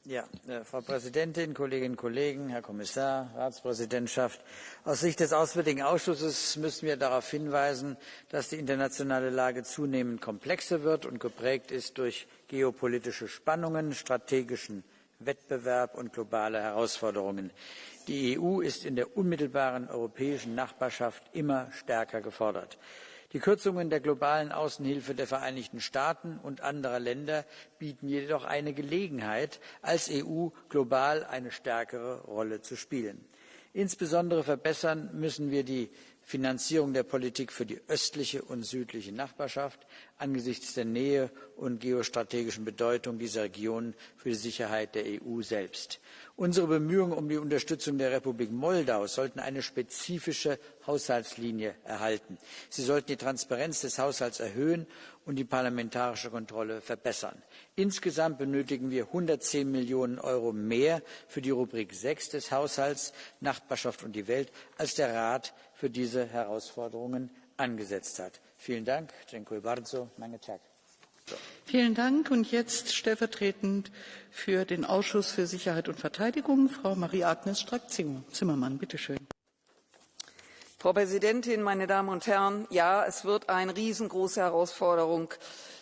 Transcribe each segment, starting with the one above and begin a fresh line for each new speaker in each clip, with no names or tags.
Ja, Frau Präsidentin, Kolleginnen und Kollegen, Herr Kommissar, Ratspräsidentschaft! Aus Sicht des Auswärtigen Ausschusses müssen wir darauf hinweisen, dass die internationale Lage zunehmend komplexer wird und geprägt ist durch geopolitische Spannungen, strategischen Wettbewerb und globale Herausforderungen. Die EU ist in der unmittelbaren europäischen Nachbarschaft immer stärker gefordert. Die Kürzungen der globalen Außenhilfe der Vereinigten Staaten und anderer Länder bieten jedoch eine Gelegenheit, als EU global eine stärkere Rolle zu spielen. Insbesondere verbessern müssen wir die Finanzierung der Politik für die östliche und südliche Nachbarschaft angesichts der Nähe und geostrategischen Bedeutung dieser Region für die Sicherheit der EU selbst. Unsere Bemühungen um die Unterstützung der Republik Moldau sollten eine spezifische Haushaltslinie erhalten. Sie sollten die Transparenz des Haushalts erhöhen und die parlamentarische Kontrolle verbessern. Insgesamt benötigen wir 110 Millionen Euro mehr für die Rubrik 6 des Haushalts Nachbarschaft und die Welt, als der Rat für diese Herausforderungen angesetzt hat. Vielen Dank. Dziękuję bardzo.
Vielen Dank. Und jetzt stellvertretend für den Ausschuss für Sicherheit und Verteidigung Frau Marie-Agnes Strack-Zimmermann. Bitte schön.
Frau Präsidentin, meine Damen und Herren! Ja, es wird eine riesengroße Herausforderung,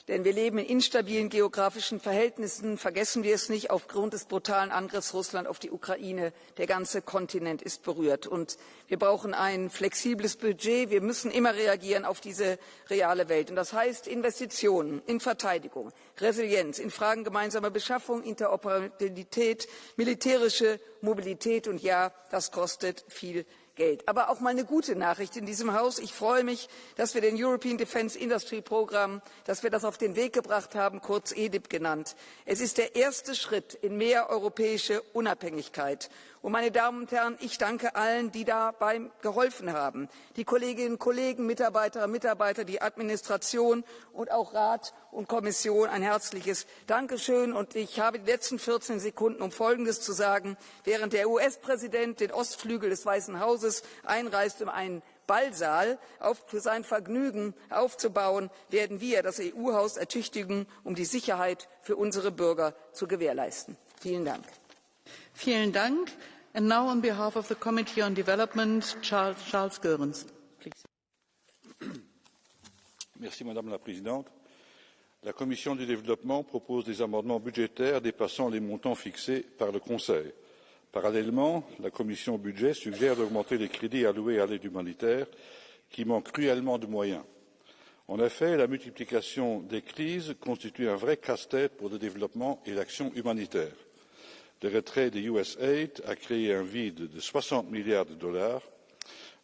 denn wir leben in instabilen geografischen Verhältnissen. Vergessen wir es nicht, aufgrund des brutalen Angriffs Russlands auf die Ukraine. Der ganze Kontinent ist berührt. Und wir brauchen ein flexibles Budget. Wir müssen immer reagieren auf diese reale Welt. Und das heißt Investitionen in Verteidigung, Resilienz, in Fragen gemeinsamer Beschaffung, Interoperabilität, militärische Mobilität. Und ja, das kostet viel Geld. Aber auch mal eine gute Nachricht in diesem Haus. Ich freue mich, dass wir den European Defence Industry Programme, dass wir das auf den Weg gebracht haben, kurz EDIP genannt. Es ist der erste Schritt in mehr europäische Unabhängigkeit. Und meine Damen und Herren, ich danke allen, die dabei geholfen haben. Die Kolleginnen und Kollegen, Mitarbeiterinnen und Mitarbeiter, die Administration und auch Rat und Kommission ein herzliches Dankeschön. Und ich habe die letzten 14 Sekunden, um Folgendes zu sagen. Während der US-Präsident den Ostflügel des Weißen Hauses einreist, um einen Ballsaal für sein Vergnügen aufzubauen, werden wir das EU-Haus ertüchtigen, um die Sicherheit für unsere Bürger zu gewährleisten. Vielen Dank.
Vielen Dank. And now on behalf of the Committee on Development, Charles Goerens, please.
Merci Madame la Présidente. La Commission du développement propose des amendements budgétaires dépassant les montants fixés par le Conseil. Parallèlement, la Commission budget suggère d'augmenter les crédits alloués à l'aide humanitaire, qui manque cruellement de moyens. En effet, la multiplication des crises constitue un vrai casse-tête pour le développement et l'action humanitaire. Le retrait des USAID a créé un vide de 60 milliards de dollars.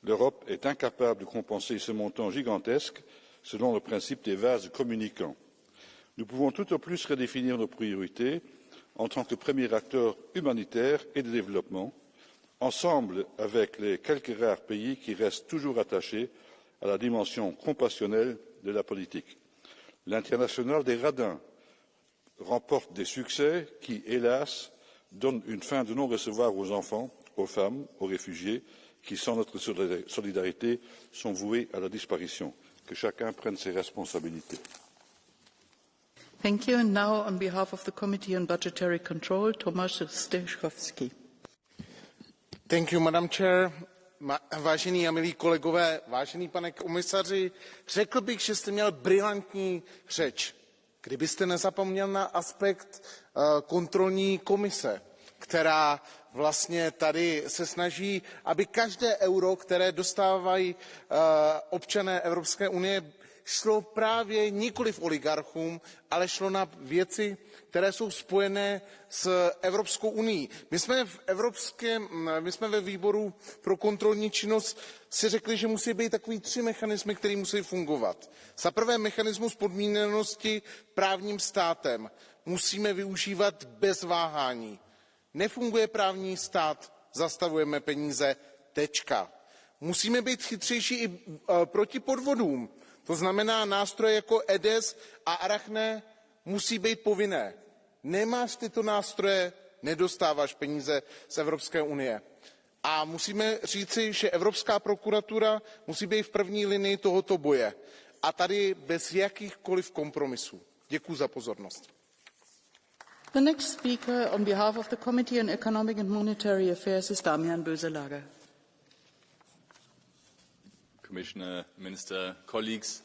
L'Europe est incapable de compenser ce montant gigantesque selon le principe des vases communicants. Nous pouvons tout au plus redéfinir nos priorités en tant que premier acteur humanitaire et de développement, ensemble avec les quelques rares pays qui restent toujours attachés à la dimension compassionnelle de la politique. L'international des radins remporte des succès qui, hélas, donne une fin de non-recevoir aux enfants, aux femmes, aux réfugiés, qui, sans notre solidarité, sont voués à la disparition. Que chacun prenne ses responsabilités.
Thank you. And now, on behalf of the Committee on Budgetary Control, Tomasz Zdechovský.
Thank you, Madam Chair. Vážení a milí kolegové, vážený pane komisaři, řekl bych, že jste měl brilantní řeč. Kdybyste nezapomněl na aspekt kontrolní komise, která vlastně tady se snaží, aby každé euro, které dostávají občané Evropské unie, šlo právě nikoliv oligarchům, ale šlo na věci, které jsou spojené s Evropskou unií. My jsme ve výboru pro kontrolní činnost si řekli, že musí být takový 3 mechanismy, které musí fungovat. Za prvé mechanismus podmíněnosti právním státem. Musíme využívat bez váhání. Nefunguje právní stát, zastavujeme peníze, tečka. Musíme být chytřejší i proti podvodům. To znamená, nástroje jako EDES a Arachne musí být povinné. Nemáš tyto nástroje, nedostáváš peníze z Evropské unie. A musíme říci, že Evropská prokuratura musí být v první linii tohoto boje. A tady bez jakýchkoliv kompromisů. Děkuji za pozornost.
The next speaker on behalf of the Committee on Economic and Monetary Affairs is Damian Böselager.
Commissioner, Minister, colleagues,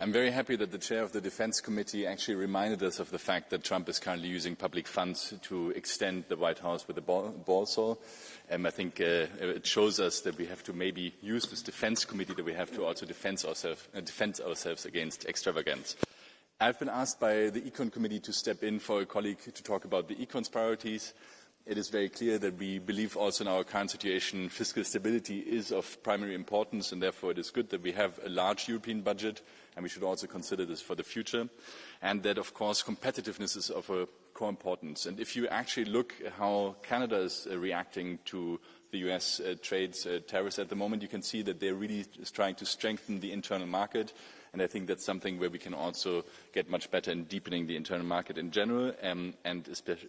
I'm very happy that the chair of the Defense Committee actually reminded us of the fact that Trump is currently using public funds to extend the White House with a ball saw. I think it shows us that we have to maybe use this Defense Committee, that we have to also defend ourselves against extravagance. I've been asked by the Econ Committee to step in for a colleague to talk about the Econ's priorities. It is very clear that we believe also in our current situation fiscal stability is of primary importance, and therefore it is good that we have a large European budget, and we should also consider this for the future, and that of course competitiveness is of a core importance. And if you actually look at how Canada is reacting to the US trade tariffs at the moment, you can see that they're really trying to strengthen the internal market. And I think that's something where we can also get much better in deepening the internal market in general, and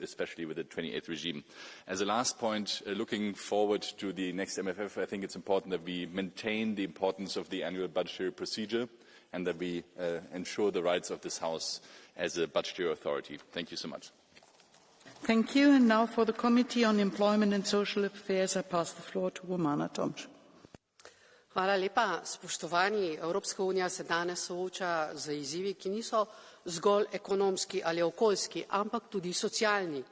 especially with the 28th regime. As a last point, looking forward to the next MFF, I think it's important that we maintain the importance of the annual budgetary procedure and that we ensure the rights of this House as a budgetary authority. Thank you so much.
Thank you. And now for the Committee on Employment and Social Affairs, I pass the floor to Romana Tomč.
Hvala lepa. Spoštovani, Evropska unija se danes sooča z izzivi, ki niso zgolj ekonomski ali okoljski, ampak tudi socialni.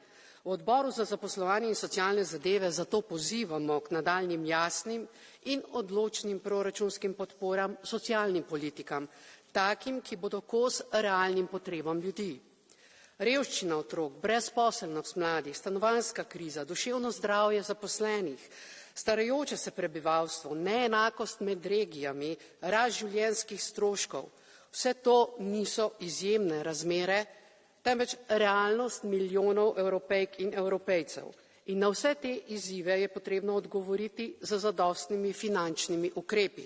V Odboru za zaposlovanje in socialne zadeve zato pozivamo k nadaljnjim jasnim in odločnim proračunskim podporam socialnim politikam, takim, ki bodo kos realnim potrebam ljudi. Revščina otrok, brezposelnost mladih, stanovanjska kriza, duševno zdravje zaposlenih, starajoče se prebivalstvo, neenakost med regijami, rast življenjskih stroškov, vse to niso izjemne razmere, temveč realnost milijonov Evropejk in Evropejcev. In na vse te izzive je potrebno odgovoriti z zadostnimi finančnimi ukrepi.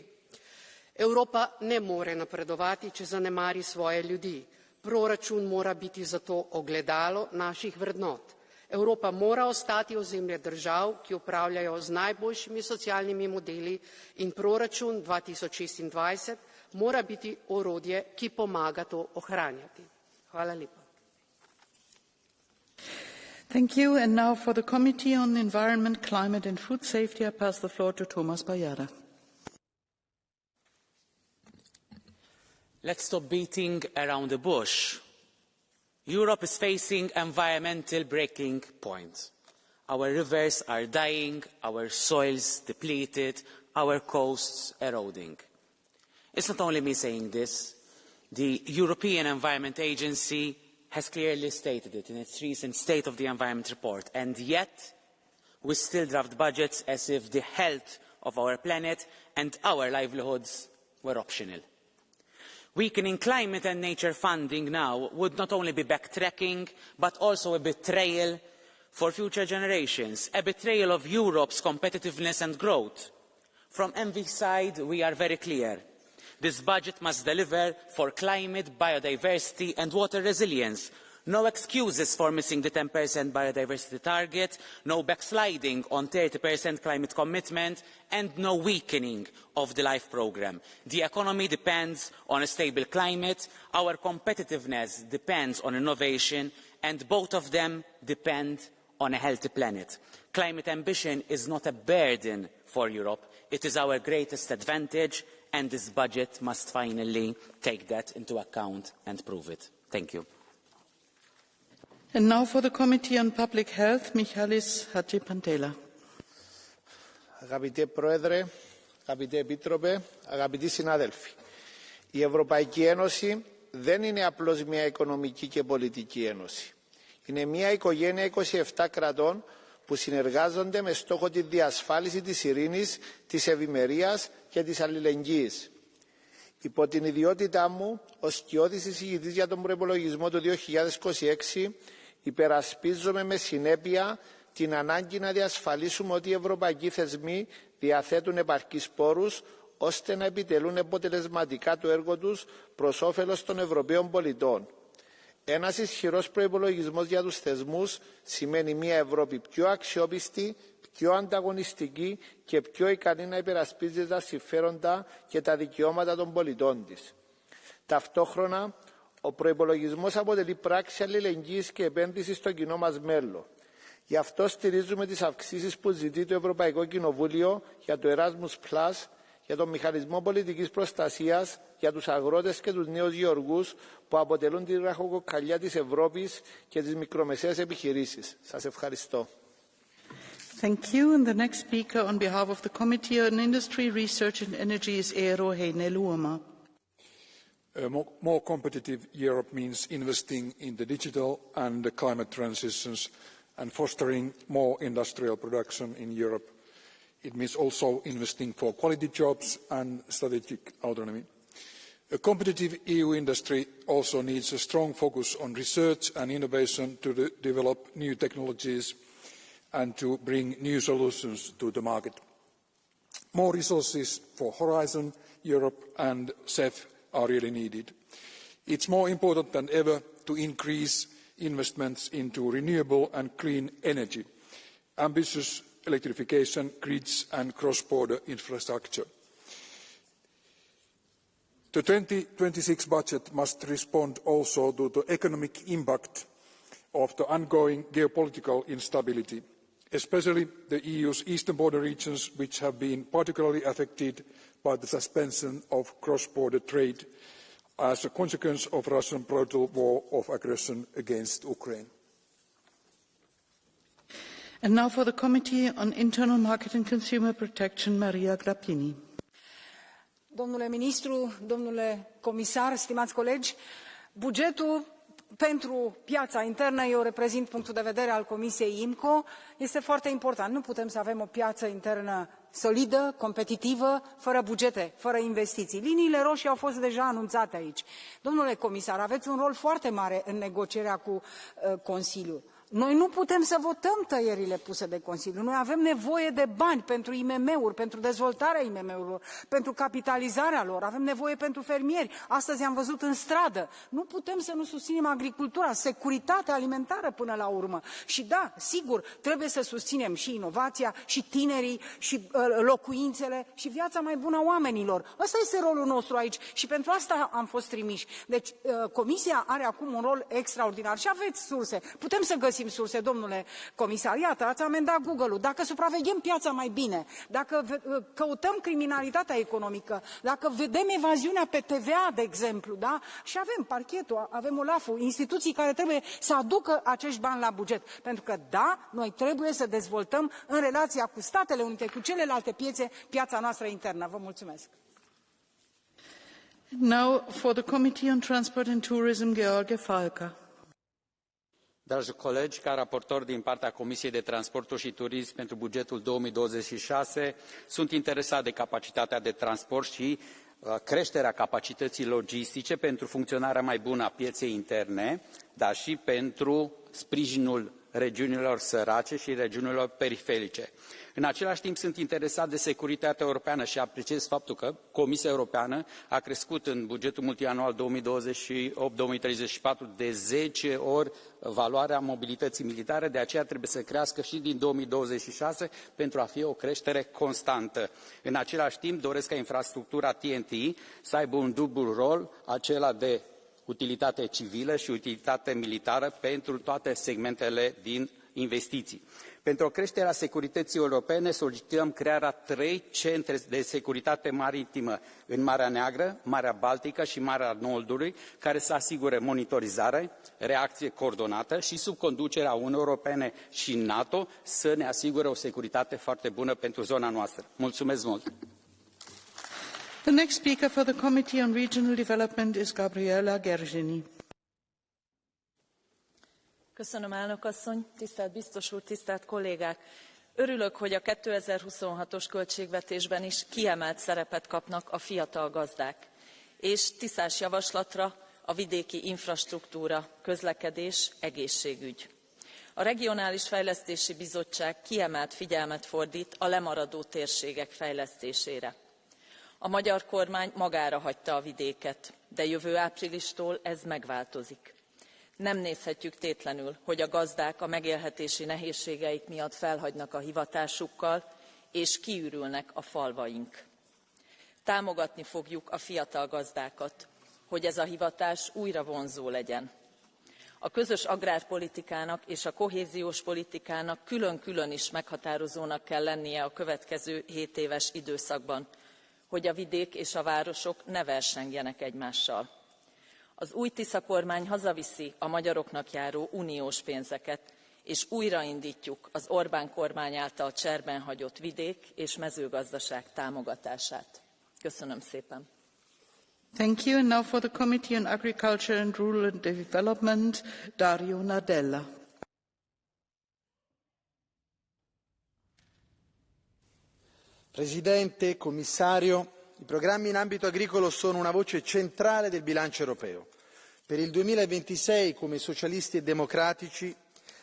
Evropa ne more napredovati, če zanemari svoje ljudi. Proračun mora biti zato ogledalo naših vrednot. Evropa mora ostati ozemlje držav, ki upravljajo z najboljšimi socialnimi modeli, in proračun 2026 mora biti orodje, ki pomaga to ohranjati. Hvala lepa.
Thank you. And now for the Committee on Environment, Climate and Food Safety, I pass the floor to Thomas Bajada.
Let's stop beating around the bush. Europe is facing environmental breaking point. Our rivers are dying, our soils depleted, our coasts eroding. It's not only me saying this. The European Environment Agency has clearly stated it in its recent State of the Environment report, and yet we still draft budgets as if the health of our planet and our livelihoods were optional. Weakening climate and nature funding now would not only be backtracking, but also a betrayal for future generations, a betrayal of Europe's competitiveness and growth. From ENVI's side, we are very clear. This budget must deliver for climate, biodiversity and water resilience. No excuses for missing the 10% biodiversity target, no backsliding on 30% climate commitment, and no weakening of the LIFE programme. The economy depends on a stable climate, our competitiveness depends on innovation, and both of them depend on a healthy planet. Climate ambition is not a burden for Europe, it is our greatest advantage, and this budget must finally take that into account and prove it. Thank you.
And now for the Committee on Public Health, Michalis Hadjipantela.
Αγαπητέ Πρόεδρε, αγαπητέ Επίτροπε, αγαπητοί συνάδελφοι, η Ευρωπαϊκή Ένωση δεν είναι απλώς μια οικονομική και πολιτική ένωση. Είναι μια οικογένεια 27 κρατών που συνεργάζονται με στόχο τη διασφάλιση της ειρήνης, της ευημερίας και της αλληλεγγύης. Υπό την ιδιότητά μου ως σκιώδης εισηγητής για τον προϋπολογισμό του 2026, υπερασπίζομαι με συνέπεια την ανάγκη να διασφαλίσουμε ότι οι ευρωπαϊκοί θεσμοί διαθέτουν επαρκείς πόρους ώστε να επιτελούν αποτελεσματικά το έργο τους προς όφελος των Ευρωπαίων πολιτών. Ένας ισχυρός προϋπολογισμός για τους θεσμούς σημαίνει μια Ευρώπη πιο αξιόπιστη, πιο ανταγωνιστική και πιο ικανή να υπερασπίζει τα συμφέροντα και τα δικαιώματα των πολιτών της. Ταυτόχρονα, Ο προϋπολογισμός αποτελεί πράξη αλληλεγγύης και επένδυση στο κοινό μας μέλλον. Γι' αυτό στηρίζουμε τις αυξήσεις που ζητεί το Ευρωπαϊκό Κοινοβούλιο για το Erasmus+, για τον Μηχανισμό Πολιτικής Προστασίας, για τους αγρότες και τους νέους γεωργούς που αποτελούν τη ραχοκοκαλιά της Ευρώπης και τις μικρομεσαίες επιχειρήσεις. Σας ευχαριστώ.
Thank you. And the next speaker on behalf of the Committee on Industry, Research and Energy is Eero Heinäluoma.
A more competitive Europe means investing in the digital and the climate transitions and fostering more industrial production in Europe. It means also investing for quality jobs and strategic autonomy. A competitive EU industry also needs a strong focus on research and innovation to develop new technologies and to bring new solutions to the market. More resources for Horizon Europe and CEF are really needed. It's more important than ever to increase investments into renewable and clean energy, ambitious electrification, grids and cross-border infrastructure. The 2026 budget must respond also to the economic impact of the ongoing geopolitical instability, especially the EU's eastern border regions, which have been particularly affected by the suspension of cross-border trade as a consequence of Russia's brutal war of aggression against Ukraine.
And now for the Committee on Internal Market and Consumer Protection, Maria Grappini.
Domnule ministru, domnule comisar, stimați colegi, bugetul pentru piața internă, eu reprezint punctul de vedere al Comisiei IMCO, este foarte important. Nu putem să avem o piață internă solidă, competitivă, fără bugete, fără investiții. Liniile roșii au fost deja anunțate aici. Domnule comisar, aveți un rol foarte mare în negocierea cu Consiliul. Noi nu putem să votăm tăierile puse de Consiliu. Noi avem nevoie de bani pentru IMM-uri, pentru dezvoltarea IMM-urilor, pentru capitalizarea lor. Avem nevoie pentru fermieri. Astăzi am văzut în stradă. Nu putem să nu susținem agricultura, securitatea alimentară până la urmă. Și da, sigur, trebuie să susținem și inovația, și tinerii, și locuințele, și viața mai bună a oamenilor. Ăsta este rolul nostru aici și pentru asta am fost trimiși. Deci Comisia are acum un rol extraordinar și aveți surse. Putem să găsim surse, domnule comisar. Iată, ați amendat Google-ul. Dacă supraveghem piața mai bine, dacă căutăm criminalitatea economică, dacă vedem evaziunea pe TVA, de exemplu, da? Și avem parchetul, avem OLAF-ul, instituții care trebuie să aducă acești bani la buget. Pentru că, da, noi trebuie să dezvoltăm în relația cu Statele Unite, cu celelalte piețe, piața noastră internă. Vă mulțumesc.
Now for the Committee on Transport and Tourism, George Falca.
Dragi colegi, ca raportor din partea Comisiei de Transporturi și Turism pentru bugetul 2026, sunt interesat de capacitatea de transport și creșterea capacității logistice pentru funcționarea mai bună a pieței interne, dar și pentru sprijinul regiunilor sărace și regiunilor periferice. În același timp, sunt interesat de securitatea europeană și apreciez faptul că Comisia Europeană a crescut în bugetul multianual 2028-2034 de 10 ori valoarea mobilității militare, de aceea trebuie să crească și din 2026 pentru a fi o creștere constantă. În același timp, doresc ca infrastructura TNT să aibă un dublu rol, acela de utilitate civilă și utilitate militară pentru toate segmentele din investiții. Pentru o creștere a securității europene solicităm crearea 3 centre de securitate maritimă în Marea Neagră, Marea Baltică și Marea Nordului, care să asigure monitorizare, reacție coordonată și sub conducerea Uniunii Europene și NATO să ne asigure o securitate foarte bună pentru zona noastră. Mulțumesc mult!
The next speaker for the Committee on Regional Development is Gabriela Gergini.
Köszönöm, elnök asszony, tisztelt biztos úr, tisztelt kollégák! Örülök, hogy a 2026-os költségvetésben is kiemelt szerepet kapnak a fiatal gazdák, és tisztás javaslatra a vidéki infrastruktúra, közlekedés, egészségügy. A Regionális Fejlesztési Bizottság kiemelt figyelmet fordít a lemaradó térségek fejlesztésére. A magyar kormány magára hagyta a vidéket, de jövő áprilistól ez megváltozik. Nem nézhetjük tétlenül, hogy a gazdák a megélhetési nehézségeik miatt felhagynak a hivatásukkal, és kiürülnek a falvaink. Támogatni fogjuk a fiatal gazdákat. hogy ez a hivatás újra vonzó legyen. A közös agrárpolitikának és a kohéziós politikának külön-külön is meghatározónak kell lennie a következő 7 éves időszakban, hogy a vidék és a városok ne versengjenek egymással. Az új Tisza kormány hazaviszi a magyaroknak járó uniós pénzeket, és újraindítjuk az Orbán kormány által cserben hagyott vidék és mezőgazdaság támogatását. Köszönöm szépen.
Thank you. And now for the Committee on Agriculture and Rural Development, Dario Nardella.
Presidente, Commissario, i programmi in ambito agricolo sono una voce centrale del bilancio europeo. Per il 2026, come socialisti e democratici,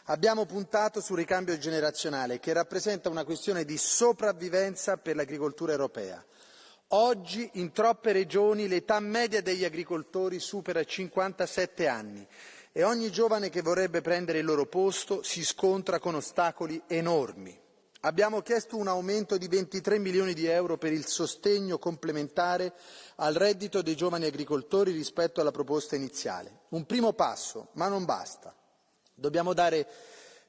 abbiamo puntato sul ricambio generazionale, che rappresenta una questione di sopravvivenza per l'agricoltura europea. Oggi in troppe regioni l'età media degli agricoltori supera i 57 anni e ogni giovane che vorrebbe prendere il loro posto si scontra con ostacoli enormi. Abbiamo chiesto un aumento di 23 milioni di euro per il sostegno complementare al reddito dei giovani agricoltori rispetto alla proposta iniziale. Un primo passo, ma non basta. Dobbiamo dare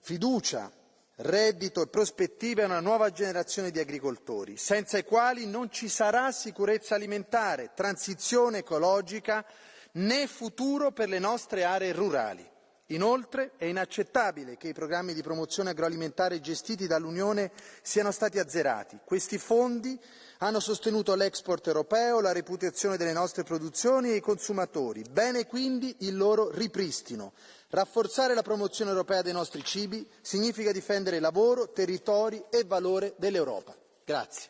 fiducia, reddito e prospettive a una nuova generazione di agricoltori, senza i quali non ci sarà sicurezza alimentare, transizione ecologica né futuro per le nostre aree rurali. Inoltre è inaccettabile che i programmi di promozione agroalimentare gestiti dall'Unione siano stati azzerati. Questi fondi hanno sostenuto l'export europeo, la reputazione delle nostre produzioni e i consumatori. Bene quindi il loro ripristino. Rafforzare la promozione europea dei nostri cibi significa difendere lavoro, territori e valore dell'Europa. Grazie.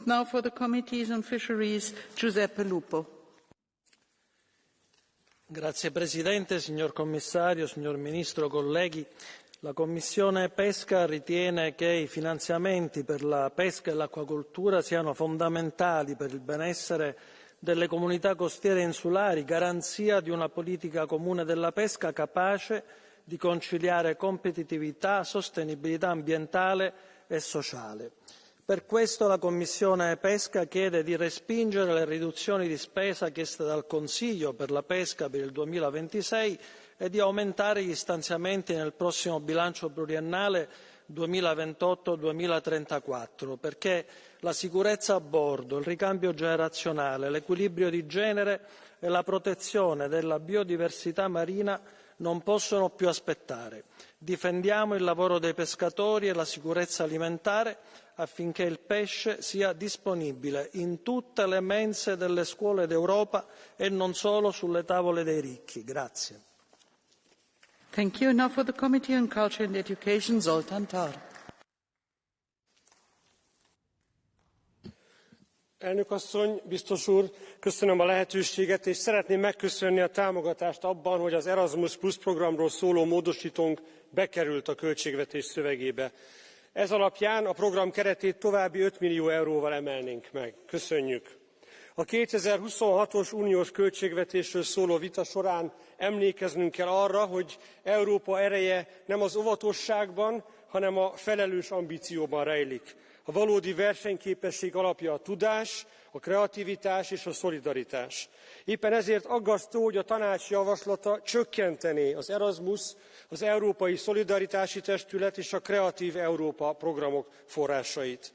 Now for the Committees on Fisheries, Giuseppe Lupo.
Grazie Presidente, signor Commissario, signor Ministro, colleghi. La Commissione Pesca ritiene che i finanziamenti per la pesca e l'acquacoltura siano fondamentali per il benessere delle comunità costiere e insulari, garanzia di una politica comune della pesca capace di conciliare competitività, sostenibilità ambientale e sociale. Per questo la Commissione Pesca chiede di respingere le riduzioni di spesa chieste dal Consiglio per la pesca per il 2026 e di aumentare gli stanziamenti nel prossimo bilancio pluriennale 2028-2034, perché la sicurezza a bordo, il ricambio generazionale, l'equilibrio di genere e la protezione della biodiversità marina non possono più aspettare. Difendiamo il lavoro dei pescatori e la sicurezza alimentare affinché il pesce sia disponibile in tutte le mense delle scuole d'Europa e non solo sulle tavole dei ricchi. Grazie.
Thank you. Now for the Committee on Culture and Education, Zoltán Tár.
Elnök asszony, biztos úr, köszönöm a lehetőséget, és szeretném megköszönni a támogatást abban, hogy az Erasmus Plus programról szóló módosítónk bekerült a költségvetés szövegébe. Ez alapján a program keretét további 5 millió euróval emelnénk meg. Köszönjük! A 2026-os uniós költségvetésről szóló vita során emlékeznünk kell arra, hogy Európa ereje nem az óvatosságban, hanem a felelős ambícióban rejlik. A valódi versenyképesség alapja a tudás, a kreativitás és a szolidaritás. Éppen ezért aggasztó, hogy a tanács javaslata csökkentené az Erasmus, az Európai Szolidaritási Testület és a Kreatív Európa programok forrásait.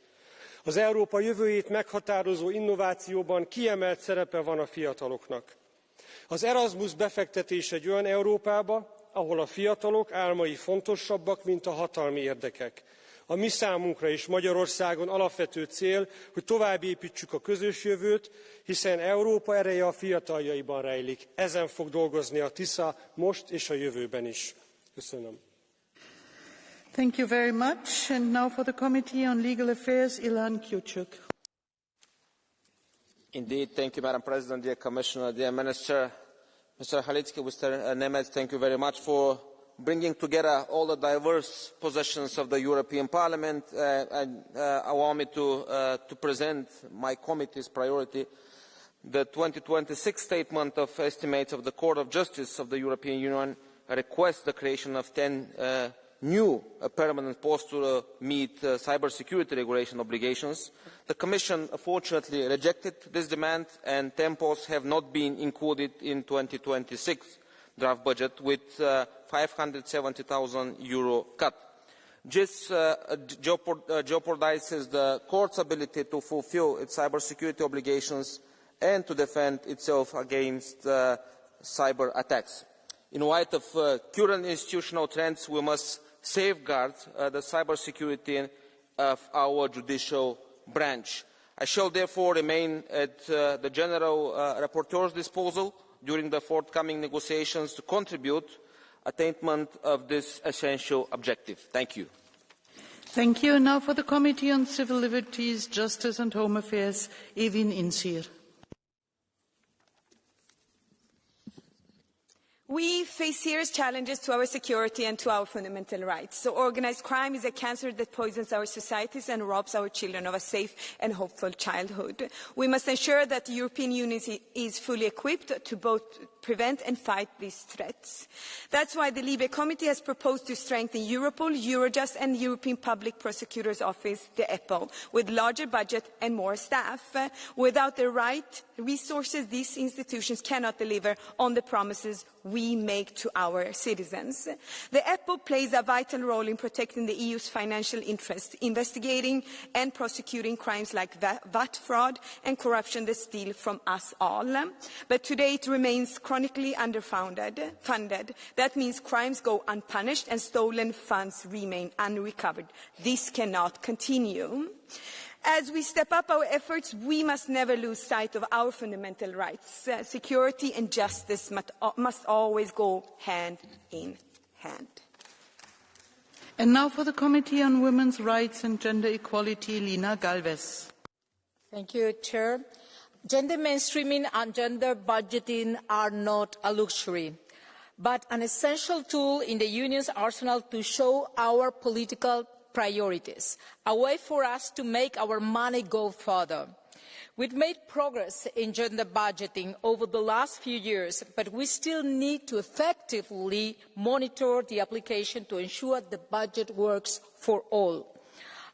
Az Európa jövőjét meghatározó innovációban kiemelt szerepe van a fiataloknak. Az Erasmus befektetés egy olyan Európába, ahol a fiatalok álmai fontosabbak, mint a hatalmi érdekek. A mi számunkra is Magyarországon alapvető cél, hogy továbbépítsük a közös jövőt, hiszen Európa ereje a fiataljaiban rejlik. Ezen fog dolgozni a Tisza most és a jövőben is. Köszönöm.
Thank you very much. And now for the Committee on Legal Affairs, Ilan Kyuchuk.
Indeed, thank you, Madam President, dear Commissioner, dear Minister. Mr. Halicki, Mr. Nemeth, thank you very much for bringing together all the diverse positions of the European Parliament and allow me to present my committee's priority. The 2026 statement of estimates of the Court of Justice of the European Union requests the creation of 10 new permanent post to meet cybersecurity regulation obligations. The Commission unfortunately rejected this demand, and 10 posts have not been included in 2026 draft budget, with €570,000 cut. This jeopardizes the court's ability to fulfill its cybersecurity obligations and to defend itself against cyber attacks. In light of current institutional trends, we must safeguard the cybersecurity of our judicial branch. I shall therefore remain at the General Rapporteur's disposal during the forthcoming negotiations to contribute attainment of this essential objective. Thank you.
Thank you. Now for the Committee on Civil Liberties, Justice and Home Affairs, Evin Insir.
We face serious challenges to our security and to our fundamental rights. So organized crime is a cancer that poisons our societies and robs our children of a safe and hopeful childhood. We must ensure that the European Union is fully equipped to both prevent and fight these threats. That's why the Libe Committee has proposed to strengthen Europol, Eurojust and the European Public Prosecutor's Office, the EPO, with larger budget and more staff. Without the right resources, these institutions cannot deliver on the promises we make to our citizens. The EPO plays a vital role in protecting the EU's financial interests, investigating and prosecuting crimes like VAT fraud and corruption that steal from us all. But today it remains chronically underfunded. That means crimes go unpunished and stolen funds remain unrecovered. This cannot continue. As we step up our efforts, we must never lose sight of our fundamental rights. Security and justice must always go hand in hand.
And now for the Committee on Women's Rights and Gender Equality, Lina Galvez.
Thank you, Chair. Gender mainstreaming and gender budgeting are not a luxury, but an essential tool in the Union's arsenal to show our political priorities, a way for us to make our money go further. We've made progress in gender budgeting over the last few years, but we still need to effectively monitor the application to ensure the budget works for all.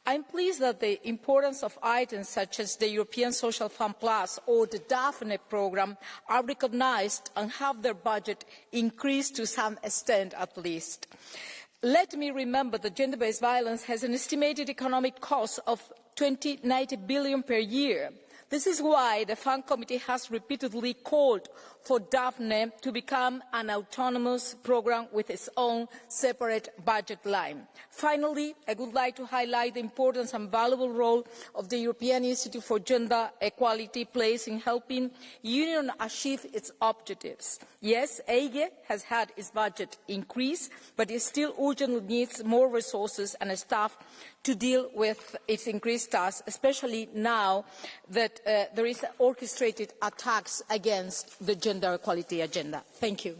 I'm pleased that the importance of items such as the European Social Fund Plus or the Daphne programme are recognised and have their budget increased to some extent at least. Let me remember that gender-based violence has an estimated economic cost of €90 billion per year. This is why the Fund Committee has repeatedly called for Daphne to become an autonomous programme with its own separate budget line. Finally, I would like to highlight the importance and valuable role of the European Institute for Gender Equality plays in helping the Union achieve its objectives. Yes, EIGE has had its budget increase, but it still urgently needs more resources and staff to deal with its increased tasks, especially now that there is orchestrated attacks against the gender equality agenda. Thank you.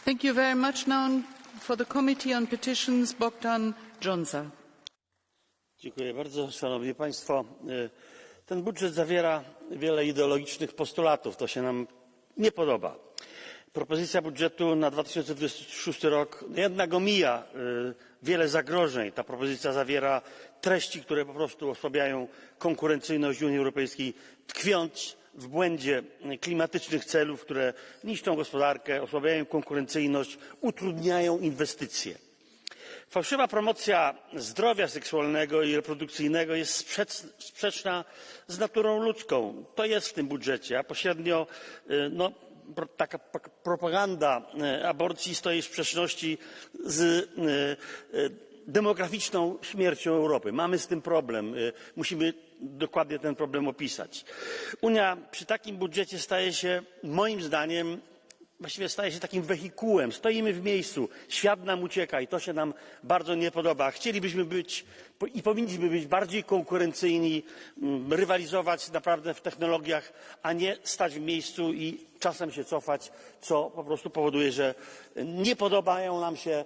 Thank you very much. Now for the Committee on Petitions, Bogdan Johnsa.
Dziękuję bardzo. Szanowni Państwo, ten budżet zawiera wiele ideologicznych postulatów. To się nam nie podoba. Propozycja budżetu na 2026 rok jednak omija wiele zagrożeń. Ta propozycja zawiera treści, które po prostu osłabiają konkurencyjność Unii Europejskiej, tkwiąc w błędzie klimatycznych celów, które niszczą gospodarkę, osłabiają konkurencyjność, utrudniają inwestycje. Fałszywa promocja zdrowia seksualnego i reprodukcyjnego jest sprzeczna z naturą ludzką. To jest w tym budżecie, a pośrednio taka propaganda aborcji stoi w sprzeczności z demograficzną śmiercią Europy. Mamy z tym problem. Musimy dokładnie ten problem opisać. Unia przy takim budżecie staje się, moim zdaniem, właściwie staje się takim wehikułem. Stoimy w miejscu, świat nam ucieka i to się nam bardzo nie podoba. Chcielibyśmy być i powinniśmy być bardziej konkurencyjni, rywalizować naprawdę w technologiach, a nie stać w miejscu i czasem się cofać, co po prostu powoduje, że nie podobają nam się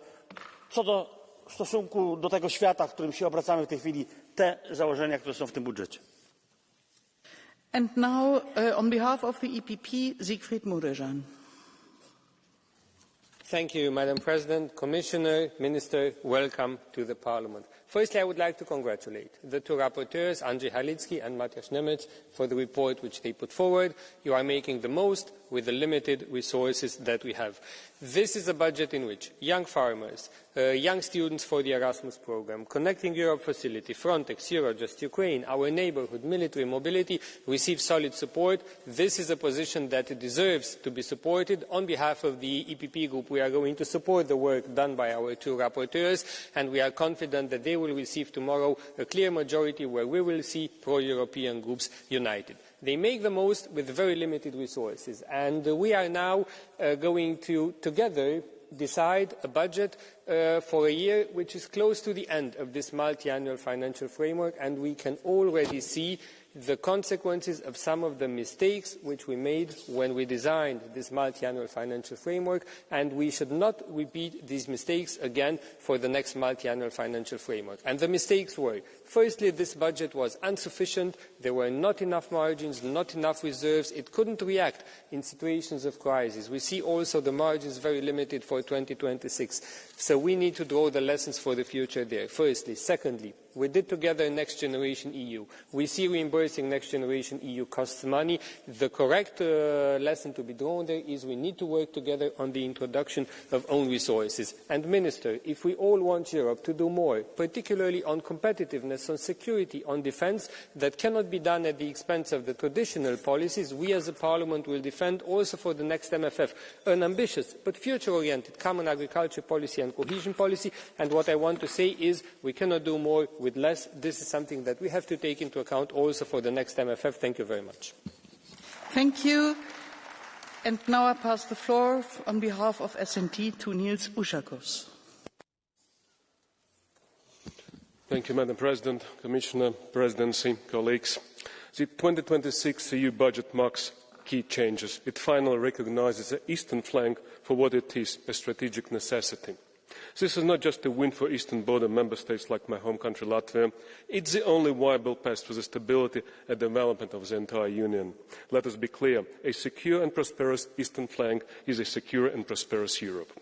co do stosunku do tego świata, w którym się obracamy w tej chwili, te założenia, które są w tym budżecie.
And now, on behalf of the EPP, Siegfried Murejan.
Thank you, Madam President, Commissioner, Minister, welcome to the Parliament. Firstly, I would like to congratulate the two rapporteurs, Andrzej Halicki and Matthias Nemeth, for the report which they put forward. You are making the most with the limited resources that we have. This is a budget in which young farmers, young students for the Erasmus programme, Connecting Europe facility, Frontex, Eurojust, Ukraine, our neighbourhood, military mobility receive solid support. This is a position that deserves to be supported. On behalf of the EPP group, we are going to support the work done by our two rapporteurs, and we are confident that they will receive tomorrow a clear majority where we will see pro-European groups united. They make the most with very limited resources, and we are now going to together decide a budget for a year which is close to the end of this multi-annual financial framework, and we can already see the consequences of some of the mistakes which we made when we designed this multi-annual financial framework, and we should not repeat these mistakes again for the next multi-annual financial framework. And the mistakes were, firstly, this budget was insufficient, there were not enough margins, not enough reserves, it couldn't react in situations of crisis. We see also the margins very limited for 2026, so we need to draw the lessons for the future there, firstly. Secondly, we did together Next Generation EU. We see reimbursing Next Generation EU costs money. The correct lesson to be drawn there is we need to work together on the introduction of own resources. And Minister, if we all want Europe to do more, particularly on competitiveness, on security, on defence, that cannot be done at the expense of the traditional policies, we as a Parliament will defend also for the next MFF an ambitious but future-oriented common agriculture policy and cohesion policy. And what I want to say is we cannot do more with less. This is something that we have to take into account also for the next MFF. Thank you very much.
Thank you. And now I pass the floor on behalf of S&T to Niels Ušakos.
Thank you, Madam President, Commissioner, Presidency, colleagues. The 2026 EU budget marks key changes. It finally recognises the eastern flank for what it is, a strategic necessity. This is not just a win for eastern border member states like my home country Latvia. It's the only viable path to the stability and development of the entire Union. Let us be clear, a secure and prosperous eastern flank is a secure and prosperous Europe.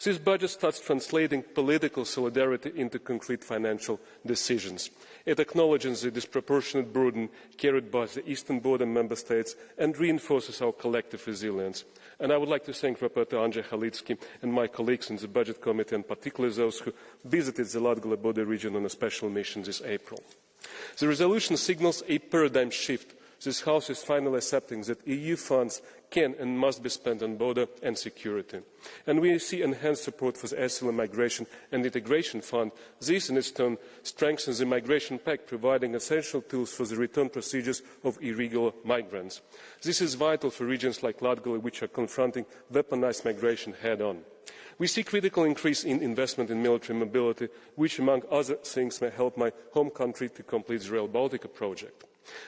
This budget starts translating political solidarity into concrete financial decisions. It acknowledges the disproportionate burden carried by the eastern border member states and reinforces our collective resilience. And I would like to thank Rapporteur Andrzej Halicki and my colleagues in the Budget Committee, and particularly those who visited the Latgale border region on a special mission this April. The resolution signals a paradigm shift. This House is finally accepting that EU funds can and must be spent on border and security. And we see enhanced support for the Asylum, Migration and Integration Fund. This, in its turn, strengthens the Migration Pact, providing essential tools for the return procedures of irregular migrants. This is vital for regions like Latgale, which are confronting weaponized migration head-on. We see a critical increase in investment in military mobility, which, among other things, may help my home country to complete the Rail Baltica project.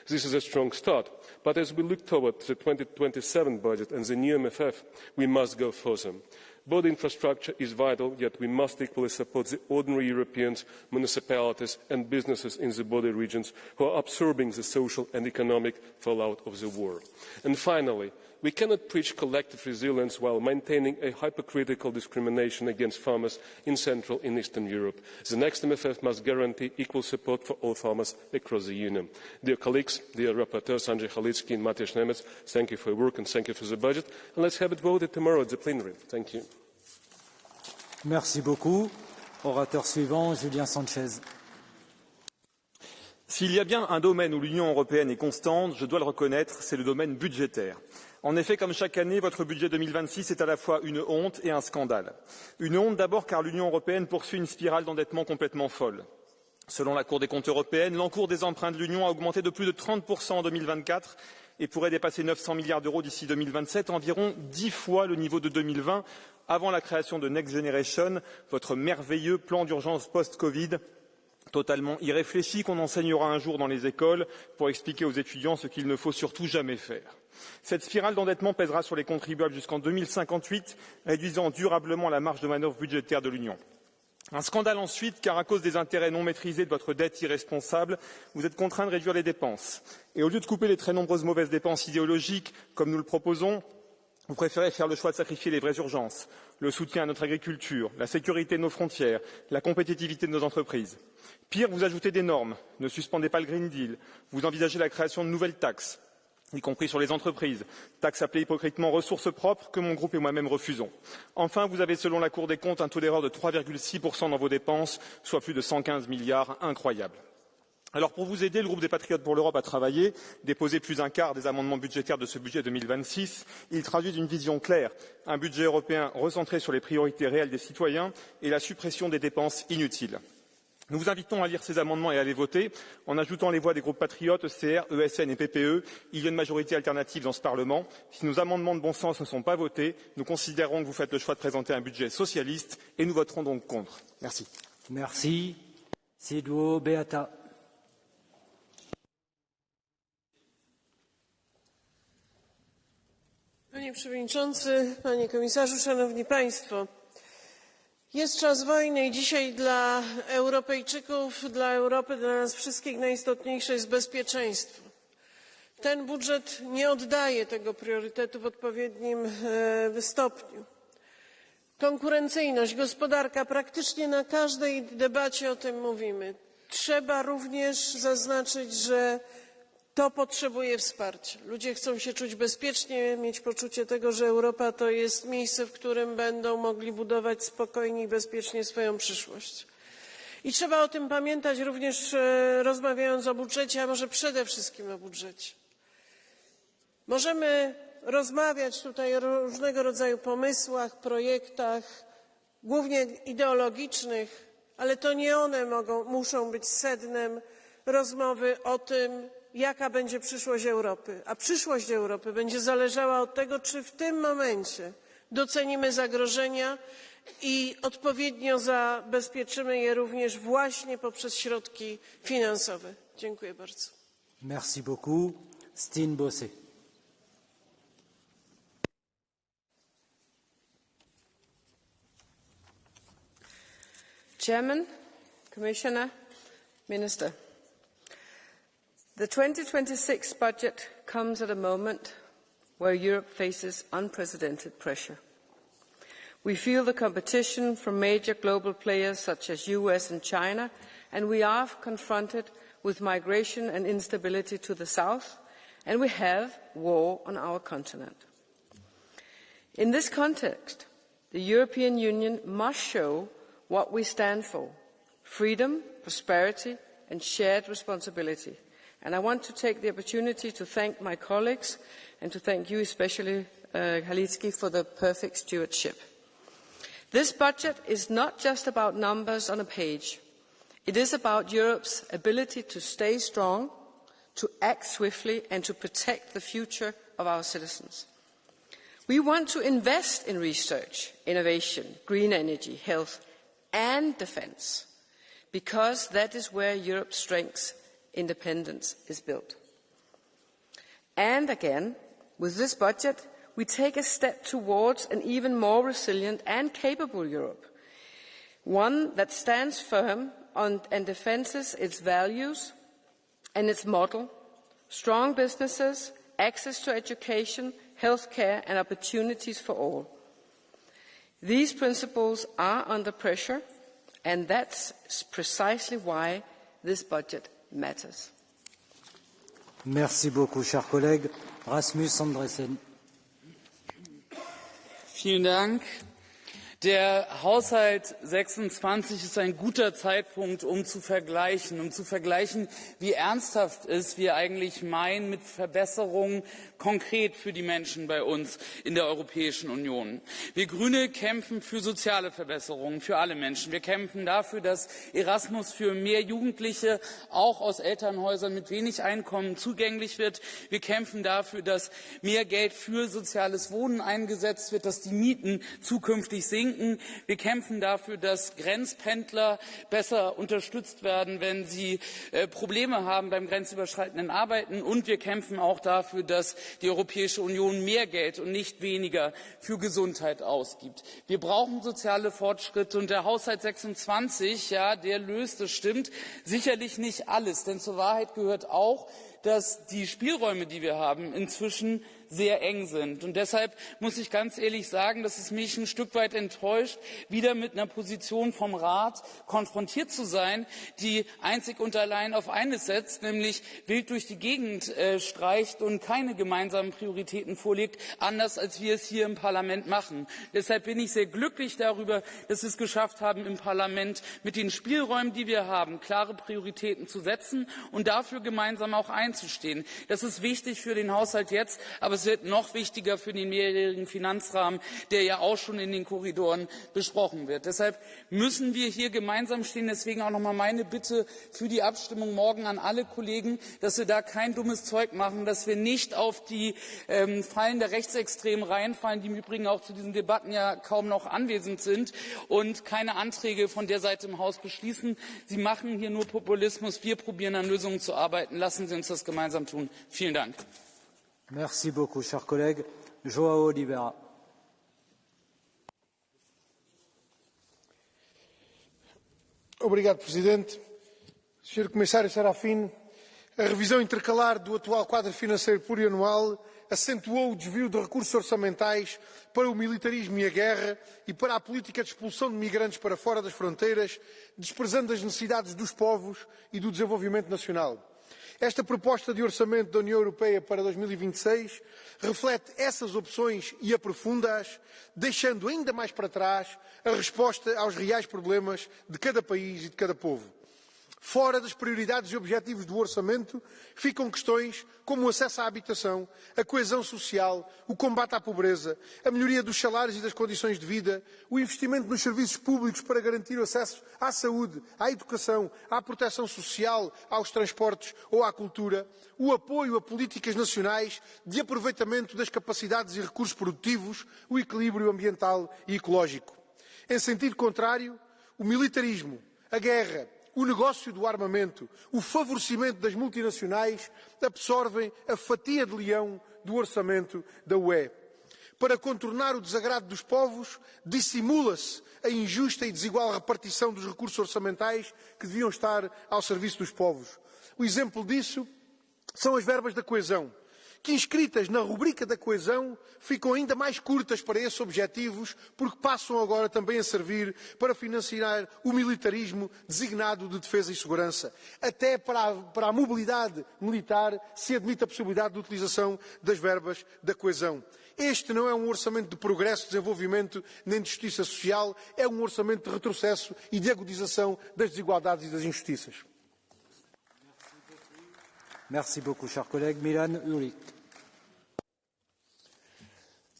This is a strong start, but as we look toward the 2027 budget and the new MFF, we must go further. Border infrastructure is vital, yet we must equally support the ordinary Europeans, municipalities and businesses in the border regions who are absorbing the social and economic fallout of the war. And finally, we cannot preach collective resilience while maintaining a hypocritical discrimination against farmers in Central and Eastern Europe. The next MFF must guarantee equal support for all farmers across the Union. Dear colleagues, dear rapporteurs Andrzej Halicki and Matthias Nemeth, thank you for your work and thank you for the budget. And let's have it voted tomorrow at the plenary. Thank you.
Merci beaucoup. Orateur suivant, Julien Sanchez.
S'il y a bien un domaine où l'Union européenne est constante, je dois le reconnaître, c'est le domaine budgétaire. En effet, comme chaque année, votre budget 2026 est à la fois une honte et un scandale. Une honte d'abord car l'Union européenne poursuit une spirale d'endettement complètement folle. Selon la Cour des comptes européenne, l'encours des emprunts de l'Union a augmenté de plus de 30% en 2024 et pourrait dépasser 900 milliards d'euros d'ici 2027, environ 10 fois le niveau de 2020, avant la création de Next Generation, votre merveilleux plan d'urgence post-Covid, totalement irréfléchi qu'on enseignera un jour dans les écoles pour expliquer aux étudiants ce qu'il ne faut surtout jamais faire. Cette spirale d'endettement pèsera sur les contribuables jusqu'en 2058, réduisant durablement la marge de manœuvre budgétaire de l'Union. Un scandale ensuite, car à cause des intérêts non maîtrisés de votre dette irresponsable, vous êtes contraint de réduire les dépenses. Et au lieu de couper les très nombreuses mauvaises dépenses idéologiques, comme nous le proposons, Vous préférez faire le choix de sacrifier les vraies urgences, le soutien à notre agriculture, la sécurité de nos frontières, la compétitivité de nos entreprises. Pire, vous ajoutez des normes, ne suspendez pas le Green Deal, vous envisagez la création de nouvelles taxes, y compris sur les entreprises, taxes appelées hypocritement ressources propres que mon groupe et moi-même refusons. Enfin, vous avez, selon la Cour des comptes, un taux d'erreur de 3,6% dans vos dépenses, soit plus de 115 milliards, incroyable. Alors, pour vous aider, le groupe des Patriotes pour l'Europe a travaillé, déposé plus d'un quart des amendements budgétaires de ce budget 2026. Ils traduisent une vision claire, un budget européen recentré sur les priorités réelles des citoyens et la suppression des dépenses inutiles. Nous vous invitons à lire ces amendements et à les voter. En ajoutant les voix des groupes Patriotes, ECR, ESN et PPE, il y a une majorité alternative dans ce Parlement. Si nos amendements de bon sens ne sont pas votés, nous considérons que vous faites le choix de présenter un budget socialiste et nous voterons donc contre. Merci.
Merci. Sidwo Beata.
Panie Przewodniczący, Panie Komisarzu, Szanowni Państwo! Jest czas wojny i dzisiaj dla Europejczyków, dla Europy, dla nas wszystkich najistotniejsze jest bezpieczeństwo. Ten budżet nie oddaje tego priorytetu w odpowiednim stopniu. Konkurencyjność, gospodarka, praktycznie na każdej debacie o tym mówimy. Trzeba również zaznaczyć, że to potrzebuje wsparcia. Ludzie chcą się czuć bezpiecznie, mieć poczucie tego, że Europa to jest miejsce, w którym będą mogli budować spokojnie i bezpiecznie swoją przyszłość. I trzeba o tym pamiętać również rozmawiając o budżecie, a może przede wszystkim o budżecie. Możemy rozmawiać tutaj o różnego rodzaju pomysłach, projektach, głównie ideologicznych, ale to nie one muszą być sednem rozmowy o tym, jaka będzie przyszłość Europy. A przyszłość Europy będzie zależała od tego, czy w tym momencie docenimy zagrożenia i odpowiednio zabezpieczymy je również właśnie poprzez środki finansowe. Dziękuję bardzo.
Merci beaucoup. Stine Bossé.
Chairman, Commissioner, Minister. The 2026 budget comes at a moment where Europe faces unprecedented pressure. We feel the competition from major global players such as US and China, and we are confronted with migration and instability to the south, and we have war on our continent. In this context, the European Union must show what we stand for: freedom, prosperity, and shared responsibility. And I want to take the opportunity to thank my colleagues and to thank you especially, Halicki, for the perfect stewardship. This budget is not just about numbers on a page. It is about Europe's ability to stay strong, to act swiftly, and to protect the future of our citizens. We want to invest in research, innovation, green energy, health, and defence, because that is where Europe's strengths independence is built. And again, with this budget, we take a step towards an even more resilient and capable Europe, one that stands firm on and defends its values and its model: strong businesses, access to education, healthcare, and opportunities for all. These principles are under pressure, and that's precisely why this budget matters.
Merci beaucoup, cher collègue. Rasmus Andresen.
Vielen Dank. Der Haushalt 26 ist ein guter Zeitpunkt, um zu vergleichen, wie ernsthaft es wir eigentlich meinen mit Verbesserungen konkret für die Menschen bei uns in der Europäischen Union. Wir Grüne kämpfen für soziale Verbesserungen für alle Menschen. Wir kämpfen dafür, dass Erasmus für mehr Jugendliche, auch aus Elternhäusern mit wenig Einkommen, zugänglich wird. Wir kämpfen dafür, dass mehr Geld für soziales Wohnen eingesetzt wird, dass die Mieten zukünftig sinken. Wir kämpfen dafür, dass Grenzpendler besser unterstützt werden, wenn sie Probleme haben beim grenzüberschreitenden Arbeiten. Und wir kämpfen auch dafür, dass die Europäische Union mehr Geld und nicht weniger für Gesundheit ausgibt. Wir brauchen soziale Fortschritte, und der Haushalt 26, ja, der löst, das stimmt, sicherlich nicht alles. Denn zur Wahrheit gehört auch, dass die Spielräume, die wir haben, inzwischen sehr eng sind. Und deshalb muss ich ganz ehrlich sagen, dass es mich ein Stück weit enttäuscht, wieder mit einer Position vom Rat konfrontiert zu sein, die einzig und allein auf eines setzt, nämlich wild durch die Gegend streicht und keine gemeinsamen Prioritäten vorlegt, anders als wir es hier im Parlament machen. Deshalb bin ich sehr glücklich darüber, dass wir es geschafft haben, im Parlament mit den Spielräumen, die wir haben, klare Prioritäten zu setzen und dafür gemeinsam auch einzustehen. Das ist wichtig für den Haushalt jetzt, aber es wird noch wichtiger für den mehrjährigen Finanzrahmen, der ja auch schon in den Korridoren besprochen wird. Deshalb müssen wir hier gemeinsam stehen. Deswegen auch noch mal meine Bitte für die Abstimmung morgen an alle Kollegen, dass wir da kein dummes Zeug machen, dass wir nicht auf die Fallen der Rechtsextremen reinfallen, die im Übrigen auch zu diesen Debatten ja kaum noch anwesend sind und keine Anträge von der Seite im Haus beschließen. Sie machen hier nur Populismus. Wir probieren an Lösungen zu arbeiten. Lassen Sie uns das gemeinsam tun. Vielen Dank.
Merci beaucoup, cher collègue. João Oliveira.
Obrigado, Presidente. Sr. Comissário Serafin, a revisão intercalar do atual quadro financeiro plurianual acentuou o desvio de recursos orçamentais para o militarismo e a guerra e para a política de expulsão de migrantes para fora das fronteiras, desprezando as necessidades dos povos e do desenvolvimento nacional. Esta proposta de orçamento da União Europeia para 2026 reflete essas opções e aprofunda-as, deixando ainda mais para trás a resposta aos reais problemas de cada país e de cada povo. Fora das prioridades e objetivos do orçamento ficam questões como o acesso à habitação, a coesão social, o combate à pobreza, a melhoria dos salários e das condições de vida, o investimento nos serviços públicos para garantir o acesso à saúde, à educação, à proteção social, aos transportes ou à cultura, o apoio a políticas nacionais de aproveitamento das capacidades e recursos produtivos, o equilíbrio ambiental e ecológico. Em sentido contrário, o militarismo, a guerra, o negócio do armamento, o favorecimento das multinacionais absorvem a fatia de leão do orçamento da UE. Para contornar o desagrado dos povos, dissimula-se a injusta e desigual repartição dos recursos orçamentais que deviam estar ao serviço dos povos. O exemplo disso são as verbas da coesão, que inscritas na rubrica da coesão ficam ainda mais curtas para esses objetivos, porque passam agora também a servir para financiar o militarismo designado de defesa e segurança. Até para a mobilidade militar se admite a possibilidade de utilização das verbas da coesão. Este não é um orçamento de progresso, de desenvolvimento, nem de justiça social, é um orçamento de retrocesso e de agudização das desigualdades e das injustiças.
Merci beaucoup, cher collègue. Milan Ulik.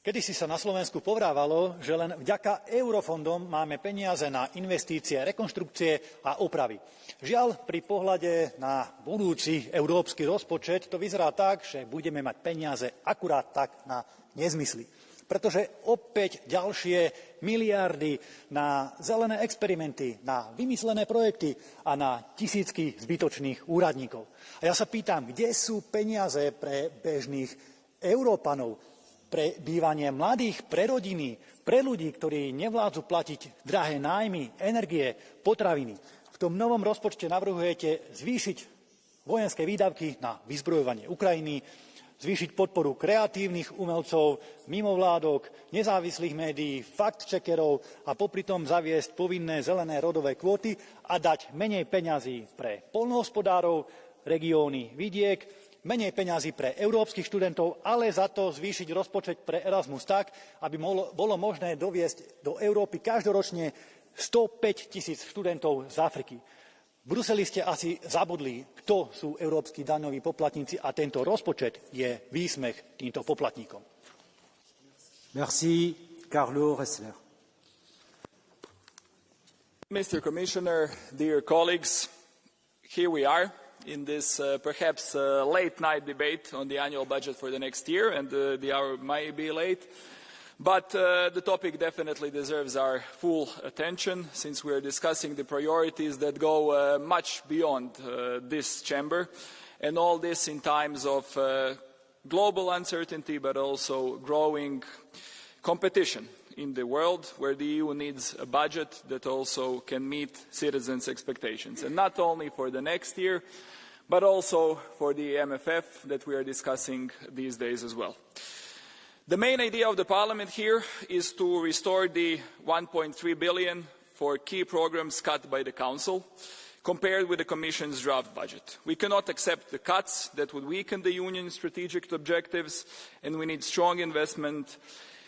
Kedysi sa na Slovensku povrávalo, že len vďaka eurofondom máme peniaze na investície, rekonštrukcie a opravy. Žiaľ, pri pohľade na budúci európsky rozpočet to vyzerá tak, že budeme mať peniaze akurát tak na nezmysly. Pretože opäť ďalšie miliardy na zelené experimenty, na vymyslené projekty a na tisícky zbytočných úradníkov. A ja sa pýtam, kde sú peniaze pre bežných Európanov, pre bývanie mladých, pre rodiny, pre ľudí, ktorí nevládzu platiť drahé nájmy, energie, potraviny. V tom novom rozpočte navrhujete zvýšiť vojenské výdavky na vyzbrojovanie Ukrajiny, zvýšiť podporu kreatívnych umelcov, mimovládok, nezávislých médií, fact-checkerov a popritom zaviesť povinné zelené rodové kvóty a dať menej peňazí pre poľnohospodárov, regióny vidiek, menej peňazí pre európskych študentov, ale za to zvýšiť rozpočet pre Erasmus tak, aby bolo možné doviesť do Európy každoročne 105 000 študentov z Afriky. V Bruseli ste asi zabudli, kto sú európski daňoví poplatníci a tento rozpočet je výsmech týmto poplatníkom.
Merci, Carlo Ressler.
Mr. Commissioner, dear colleagues, here we are in this perhaps late night debate on the annual budget for the next year, and the hour might be late. But the topic definitely deserves our full attention, since we are discussing the priorities that go much beyond this chamber, and all this in times of global uncertainty, but also growing competition in the world, where the EU needs a budget that also can meet citizens' expectations. And not only for the next year, but also for the MFF that we are discussing these days as well. The main idea of the Parliament here is to restore the 1.3 billion for key programs cut by the Council, compared with the Commission's draft budget. We cannot accept the cuts that would weaken the Union's strategic objectives, and we need strong investment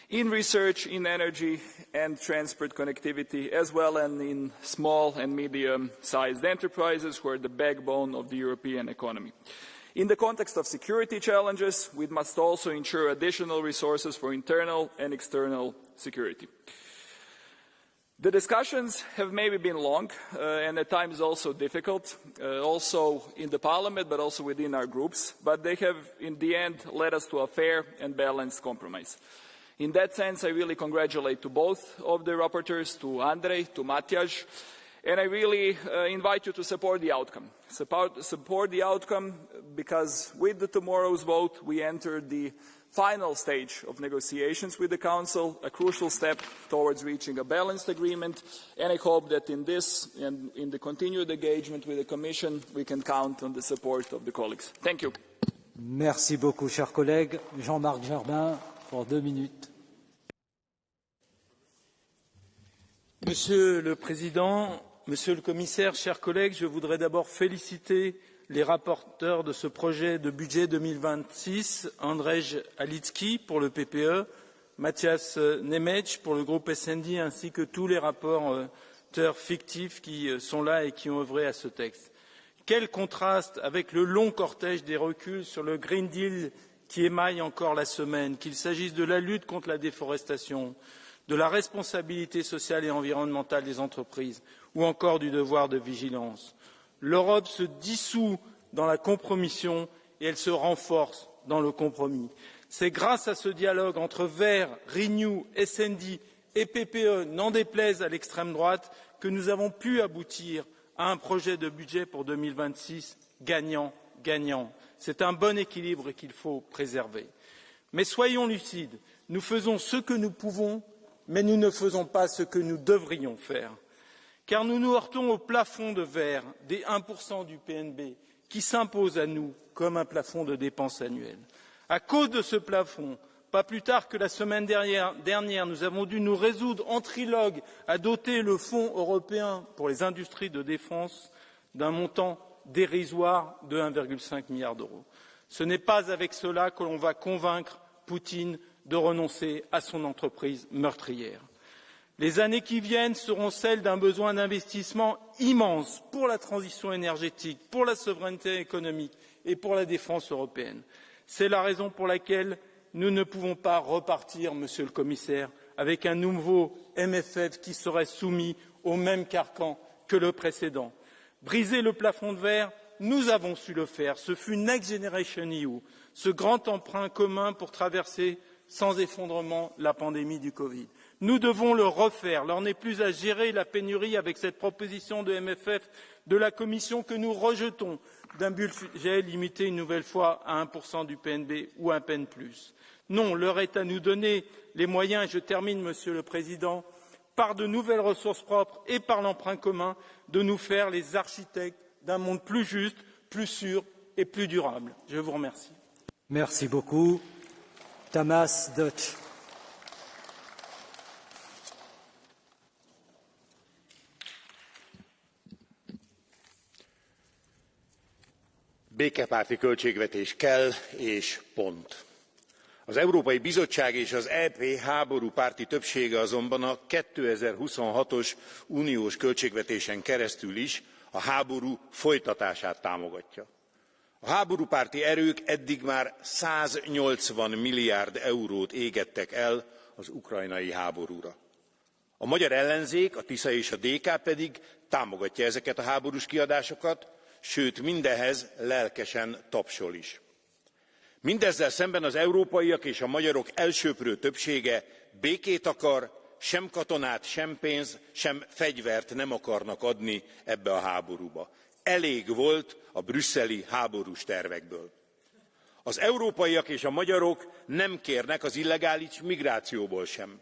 in research, in energy and transport connectivity, as well as in small and medium-sized enterprises, who are the backbone of the European economy. In the context of security challenges, we must also ensure additional resources for internal and external security. The discussions have maybe been long and at times also difficult, also in the Parliament but also within our groups, but they have in the end led us to a fair and balanced compromise. In that sense, I really congratulate to both of the rapporteurs, to Andrej, to Matjaž, and I really invite you to support the outcome. Support the outcome because with tomorrow's vote we enter the final stage of negotiations with the Council, a crucial step towards reaching a balanced agreement, and I hope that in this and in the continued engagement with the Commission we can count on the support of the colleagues. Thank you.
Merci beaucoup, chers collègues. Jean-Marc Jardin, pour 2 minutes.
Monsieur le Président, Monsieur le Commissaire, chers collègues, je voudrais d'abord féliciter les rapporteurs de ce projet de budget 2026, Andrej Halicki pour le PPE, Matthias Nemec pour le groupe SND, ainsi que tous les rapporteurs fictifs qui sont là et qui ont œuvré à ce texte. Quel contraste avec le long cortège des reculs sur le Green Deal qui émaille encore la semaine, qu'il s'agisse de la lutte contre la déforestation, de la responsabilité sociale et environnementale des entreprises ou encore du devoir de vigilance. L'Europe se dissout dans la compromission et elle se renforce dans le compromis. C'est grâce à ce dialogue entre Verts, Renew, SND et PPE, n'en déplaise à l'extrême droite, que nous avons pu aboutir à un projet de budget pour 2026 gagnant-gagnant. C'est un bon équilibre qu'il faut préserver. Mais soyons lucides, nous faisons ce que nous pouvons, mais nous ne faisons pas ce que nous devrions faire. Car nous nous heurtons au plafond de verre des 1% du PNB qui s'impose à nous comme un plafond de dépenses annuelles. À cause de ce plafond, pas plus tard que la semaine dernière, nous avons dû nous résoudre en trilogue à doter le Fonds européen pour les industries de défense d'un montant dérisoire de 1,5 milliard d'euros. Ce n'est pas avec cela que l'on va convaincre Poutine de renoncer à son entreprise meurtrière. Les années qui viennent seront celles d'un besoin d'investissement immense pour la transition énergétique, pour la souveraineté économique et pour la défense européenne. C'est la raison pour laquelle nous ne pouvons pas repartir, Monsieur le Commissaire, avec un nouveau MFF qui serait soumis au même carcan que le précédent. Briser le plafond de verre, nous avons su le faire. Ce fut Next Generation EU, ce grand emprunt commun pour traverser sans effondrement la pandémie du Covid. Nous devons le refaire. L'heure n'est plus à gérer la pénurie avec cette proposition de MFF de la Commission que nous rejetons d'un budget limité une nouvelle fois à 1% du PNB ou à peine plus. Non, l'heure est à nous donner les moyens, et je termine, Monsieur le Président, par de nouvelles ressources propres et par l'emprunt commun, de nous faire les architectes d'un monde plus juste, plus sûr et plus durable. Je vous remercie.
Merci beaucoup. Tamás Deutsch.
Békepárti költségvetés kell, és pont. Az Európai Bizottság és az EP háborúpárti többsége azonban a 2026-os uniós költségvetésen keresztül is a háború folytatását támogatja. A háborúpárti erők eddig már 180 milliárd eurót égettek el az ukrajnai háborúra. A magyar ellenzék, a Tisza és a DK pedig támogatja ezeket a háborús kiadásokat, sőt mindehhez lelkesen tapsol is. Mindezzel szemben az európaiak és a magyarok elsöprő többsége békét akar, sem katonát, sem pénzt, sem fegyvert nem akarnak adni ebbe a háborúba. Elég volt a brüsszeli háborús tervekből. Az európaiak és a magyarok nem kérnek az illegális migrációból sem.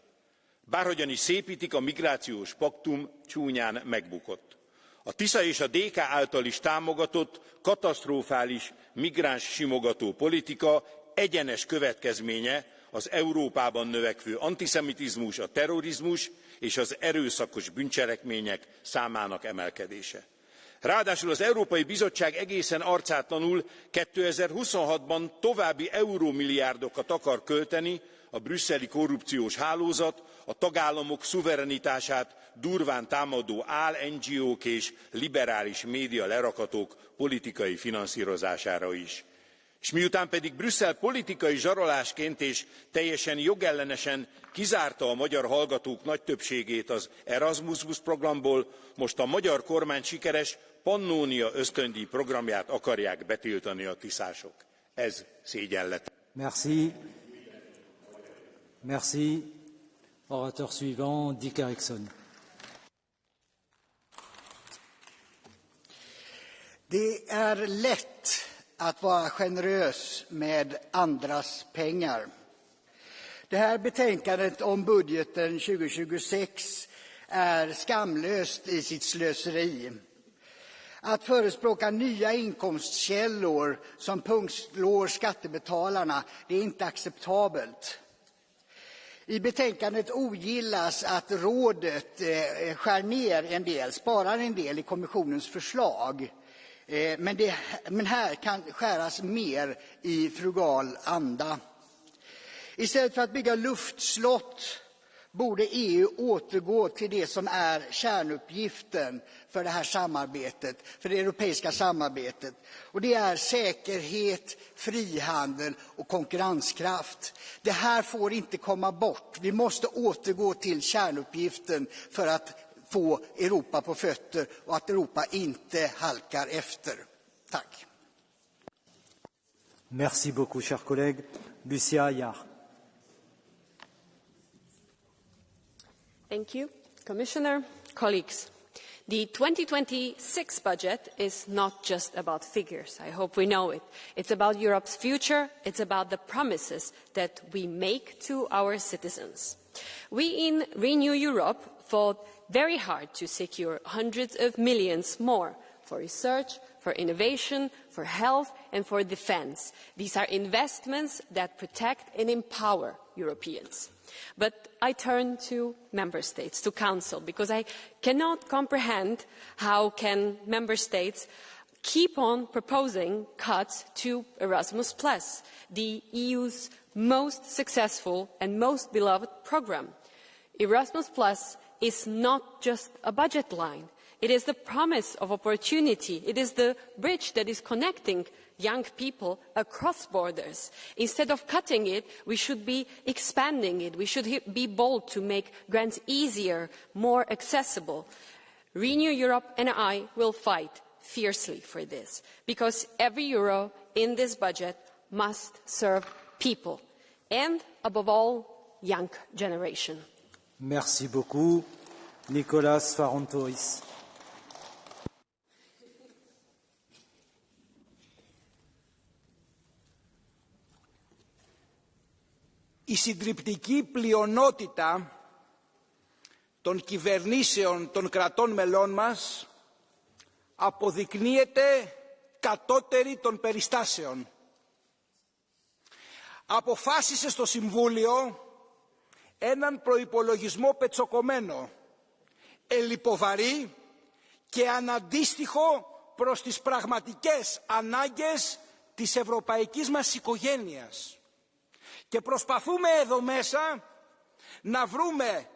Bárhogyan is szépítik, a migrációs paktum csúnyán megbukott. A Tisza és a DK által is támogatott katasztrofális migránssimogató politika egyenes következménye az Európában növekvő antiszemitizmus, a terrorizmus és az erőszakos bűncselekmények számának emelkedése. Ráadásul az Európai Bizottság egészen arcátlanul 2026-ban további eurómilliárdokat akar költeni a brüsszeli korrupciós hálózat, a tagállamok szuverenitását durván támadó NGO-k és liberális média lerakatok politikai finanszírozására is. És miután pedig Brüsszel politikai zsarolásként és teljesen jogellenesen kizárta a magyar hallgatók nagy többségét az Erasmus programból, most a magyar kormány sikeres Pannónia ösztöndíj programját akarják betiltani a tiszások. Ez szégyenlet.
Merci. Merci. Orateur suivant, Dick Eriksson.
Det är lätt att vara generös med andras pengar. Det här betänkandet om budgeten 2026 är skamlöst i sitt slöseri. Att förespråka nya inkomstkällor som pungslår skattebetalarna, det är inte acceptabelt. I betänkandet ogillas att rådet skär ner en del, sparar en del i kommissionens förslag. Men här kan skäras mer i frugal anda. Istället för att bygga luftslott borde EU återgå till det som är kärnuppgiften för det här samarbetet, för det europeiska samarbetet. Och det är säkerhet, frihandel och konkurrenskraft. Det här får inte komma bort. Vi måste återgå till kärnuppgiften för att få Europa på fötter och att Europa inte halkar efter. Tack.
Merci beaucoup, cher collègue. Lucia Ayar.
Thank you, Commissioner, colleagues. The 2026 budget is not just about figures. I hope we know it. It's about Europe's future. It's about the promises that we make to our citizens. We in Renew Europe fought very hard to secure hundreds of millions more for research, for innovation, for health and for defence. These are investments that protect and empower Europeans. But I turn to member states, to council, because I cannot comprehend how can member states keep on proposing cuts to Erasmus+, the EU's most successful and most beloved programme. Erasmus+ is not just a budget line. It is the promise of opportunity. It is the bridge that is connecting young people across borders. Instead of cutting it, we should be expanding it. We should be bold to make grants easier, more accessible. Renew Europe and I will fight fiercely for this, because every euro in this budget must serve people and, above all, young generation.
Merci beaucoup. Nicolas Farontois.
Η συντριπτική πλειονότητα των κυβερνήσεων των κρατών μελών μας αποδεικνύεται κατώτερη των περιστάσεων. Αποφάσισε στο Συμβούλιο έναν προϋπολογισμό πετσοκομμένο, ελλιποβαρή και αναντίστοιχο προς τις πραγματικές ανάγκες της ευρωπαϊκής μας οικογένειας. Και προσπαθούμε εδώ μέσα να βρούμε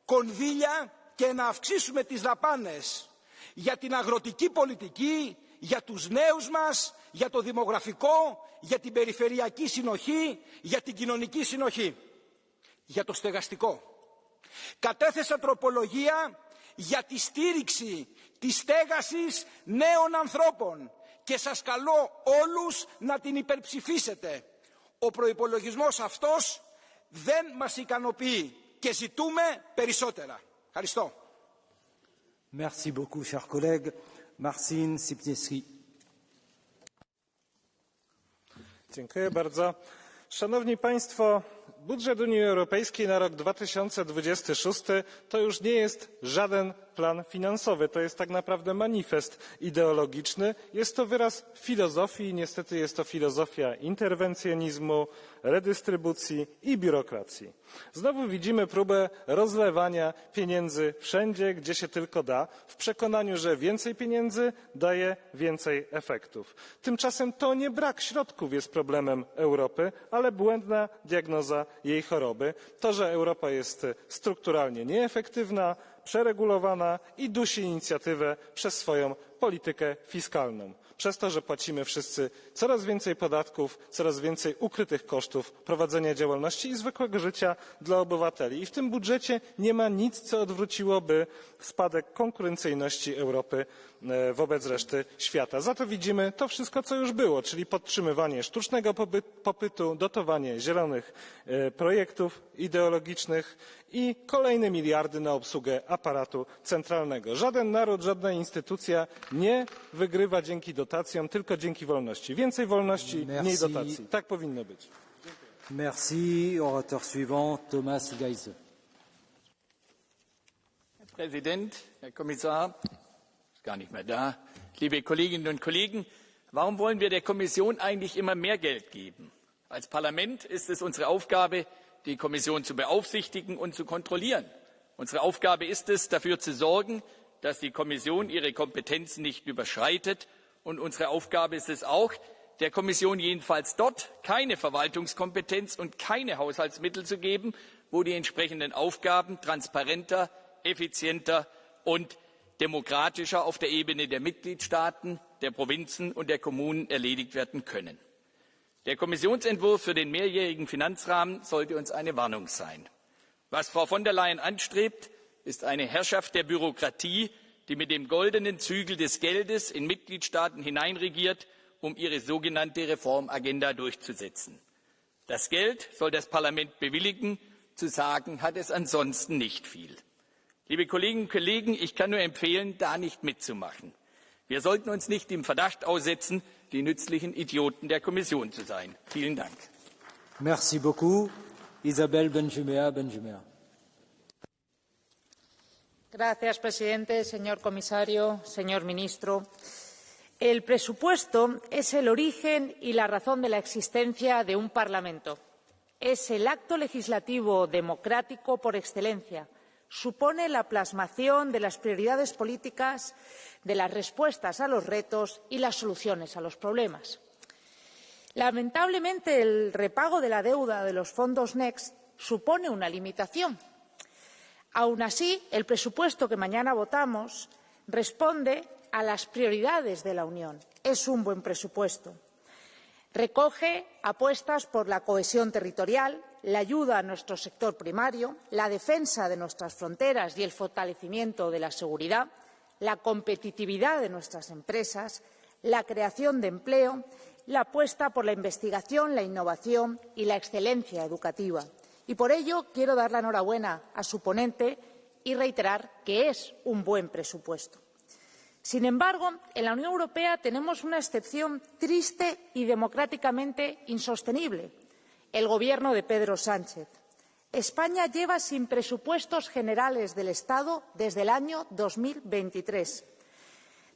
κονδύλια και να αυξήσουμε τις δαπάνες για την αγροτική πολιτική, για τους νέους μας, για το δημογραφικό, για την περιφερειακή συνοχή, για την κοινωνική συνοχή, για το στεγαστικό. Κατέθεσα τροπολογία για τη στήριξη της στέγασης νέων ανθρώπων και σας καλώ όλους να την υπερψηφίσετε. Ο προϋπολογισμός αυτός δεν μας ικανοποιεί και ζητούμε περισσότερα. Ευχαριστώ.
Merci beaucoup, cher collègue. Marcin Sipniewski.
Dziękuję bardzo. Szanowni Państwo,
budżet Unii Europejskiej na rok 2026 to już nie jest żaden plan finansowy. To jest tak naprawdę manifest ideologiczny. Jest to wyraz filozofii i niestety jest to filozofia interwencjonizmu, redystrybucji i biurokracji. Znowu widzimy próbę rozlewania pieniędzy wszędzie, gdzie się tylko da, w przekonaniu, że więcej pieniędzy daje więcej efektów. Tymczasem to nie brak środków jest problemem Europy, ale błędna diagnoza jej choroby. To, że Europa jest strukturalnie nieefektywna, przeregulowana i dusi inicjatywę przez swoją politykę fiskalną. Przez to, że płacimy wszyscy coraz więcej podatków, coraz więcej ukrytych kosztów prowadzenia działalności i zwykłego życia dla obywateli. I w tym budżecie nie ma nic, co odwróciłoby spadek konkurencyjności Europy wobec reszty świata. Za to widzimy to wszystko, co już było, czyli podtrzymywanie sztucznego popytu, dotowanie zielonych projektów ideologicznych i kolejne miliardy na obsługę aparatu centralnego. Żaden naród, żadna instytucja nie wygrywa dzięki dotacjom, tylko dzięki wolności. Więcej wolności, mniej dotacji. Tak powinno być.
Merci. Orateur suivant, Thomas Geise.
Herr Präsident, Herr Kommissar, ist gar nicht mehr da, liebe Kolleginnen und Kollegen, warum wollen wir der Kommission eigentlich immer mehr Geld geben? Als Parlament ist es unsere Aufgabe, die Kommission zu beaufsichtigen und zu kontrollieren. Unsere Aufgabe ist es, dafür zu sorgen, dass die Kommission ihre Kompetenzen nicht überschreitet. Und unsere Aufgabe ist es auch, der Kommission jedenfalls dort keine Verwaltungskompetenz und keine Haushaltsmittel zu geben, wo die entsprechenden Aufgaben transparenter, effizienter und demokratischer auf der Ebene der Mitgliedstaaten, der Provinzen und der Kommunen erledigt werden können. Der Kommissionsentwurf für den mehrjährigen Finanzrahmen sollte uns eine Warnung sein. Was Frau von der Leyen anstrebt, ist eine Herrschaft der Bürokratie, die mit dem goldenen Zügel des Geldes in Mitgliedstaaten hineinregiert, um ihre sogenannte Reformagenda durchzusetzen. Das Geld soll das Parlament bewilligen, zu sagen hat es ansonsten nicht viel. Liebe Kolleginnen und Kollegen, ich kann nur empfehlen, da nicht mitzumachen. Wir sollten uns nicht dem Verdacht aussetzen, die nützlichen Idioten der Kommission zu sein. Vielen Dank.
Merci beaucoup. Isabel Benjumea.
Señor presidente, señor comisario, señor ministro. El presupuesto es el origen y la razón de la existencia de un Parlamento. Es el acto legislativo democrático por excelencia. Supone la plasmación de las prioridades políticas, de las respuestas a los retos y las soluciones a los problemas. Lamentablemente, el repago de la deuda de los fondos Next supone una limitación. Aún así, el presupuesto que mañana votamos responde a las prioridades de la Unión. Es un buen presupuesto. Recoge apuestas por la cohesión territorial, la ayuda a nuestro sector primario, la defensa de nuestras fronteras y el fortalecimiento de la seguridad, la competitividad de nuestras empresas, la creación de empleo, la apuesta por la investigación, la innovación y la excelencia educativa. Y por ello quiero dar la enhorabuena a su ponente y reiterar que es un buen presupuesto. Sin embargo, en la Unión Europea tenemos una excepción triste y democráticamente insostenible: el Gobierno de Pedro Sánchez. España lleva sin presupuestos generales del Estado desde el año 2023.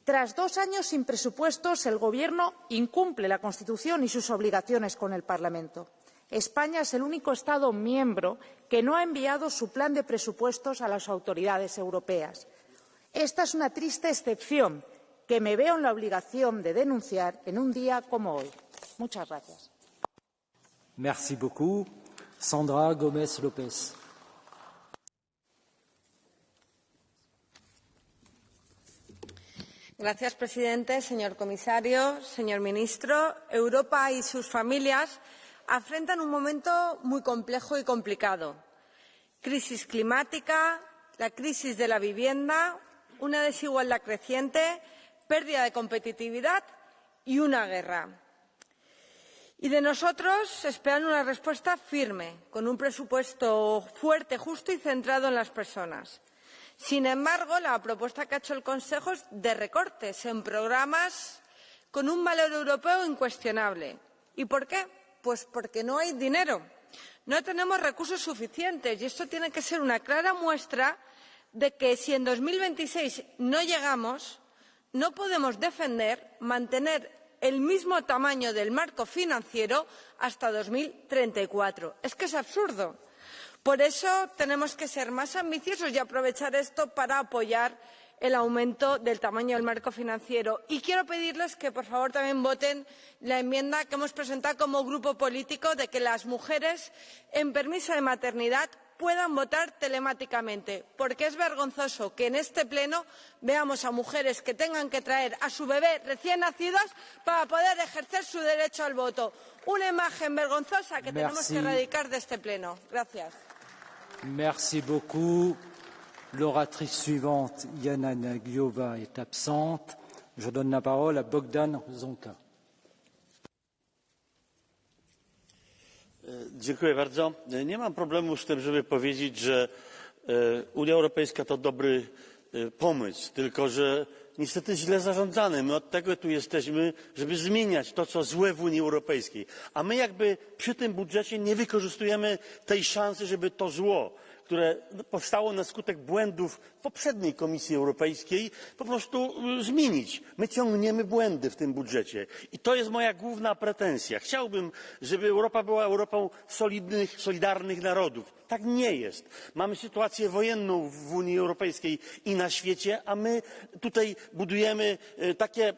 Tras 2 años sin presupuestos, el Gobierno incumple la Constitución y sus obligaciones con el Parlamento. España es el único Estado miembro que no ha enviado su plan de presupuestos a las autoridades europeas. Esta es una triste excepción que me veo en la obligación de denunciar en un día como hoy. Muchas gracias.
Merci beaucoup. Sandra Gómez López.
Señor presidente, señor comisario, señor ministro, Europa y sus familias afrontan un momento muy complejo y complicado. Crisis climática, la crisis de la vivienda, una desigualdad creciente, pérdida de competitividad y una guerra. Y de nosotros esperan una respuesta firme, con un presupuesto fuerte, justo y centrado en las personas. Sin embargo, la propuesta que ha hecho el Consejo es de recortes en programas con un valor europeo incuestionable. ¿Y por qué? Pues porque no hay dinero. no tenemos recursos suficientes y esto tiene que ser una clara muestra de que si en 2026 no llegamos, no podemos defender mantener el mismo tamaño del marco financiero hasta 2034. Es que es absurdo. Por eso tenemos que ser más ambiciosos y aprovechar esto para apoyar el aumento del tamaño del marco financiero. Y quiero pedirles que, por favor, también voten la enmienda que hemos presentado como grupo político de que las mujeres en permiso de maternidad puedan votar telemáticamente, porque es vergonzoso que en este pleno veamos a mujeres que tengan que traer a su bebé recién nacidos para poder ejercer su derecho al voto. Una imagen vergonzosa que tenemos que erradicar de este pleno. Gracias.
Merci beaucoup. L'oratrice suivante, Yana Nagyova, est absente. Je donne la parole à Bogdan Zonka.
Dziękuję bardzo. Nie mam problemu z tym, żeby powiedzieć, że Unia Europejska to dobry pomysł, tylko że niestety źle zarządzany. My od tego tu jesteśmy, żeby zmieniać to, co złe w Unii Europejskiej. A my jakby przy tym budżecie nie wykorzystujemy tej szansy, żeby to zło, które powstało na skutek błędów poprzedniej Komisji Europejskiej, po prostu zmienić. My ciągniemy błędy w tym budżecie i to jest moja główna pretensja. Chciałbym, żeby Europa była Europą solidarnych narodów. Tak nie jest. Mamy sytuację wojenną w Unii Europejskiej i na świecie, a my tutaj budujemy takie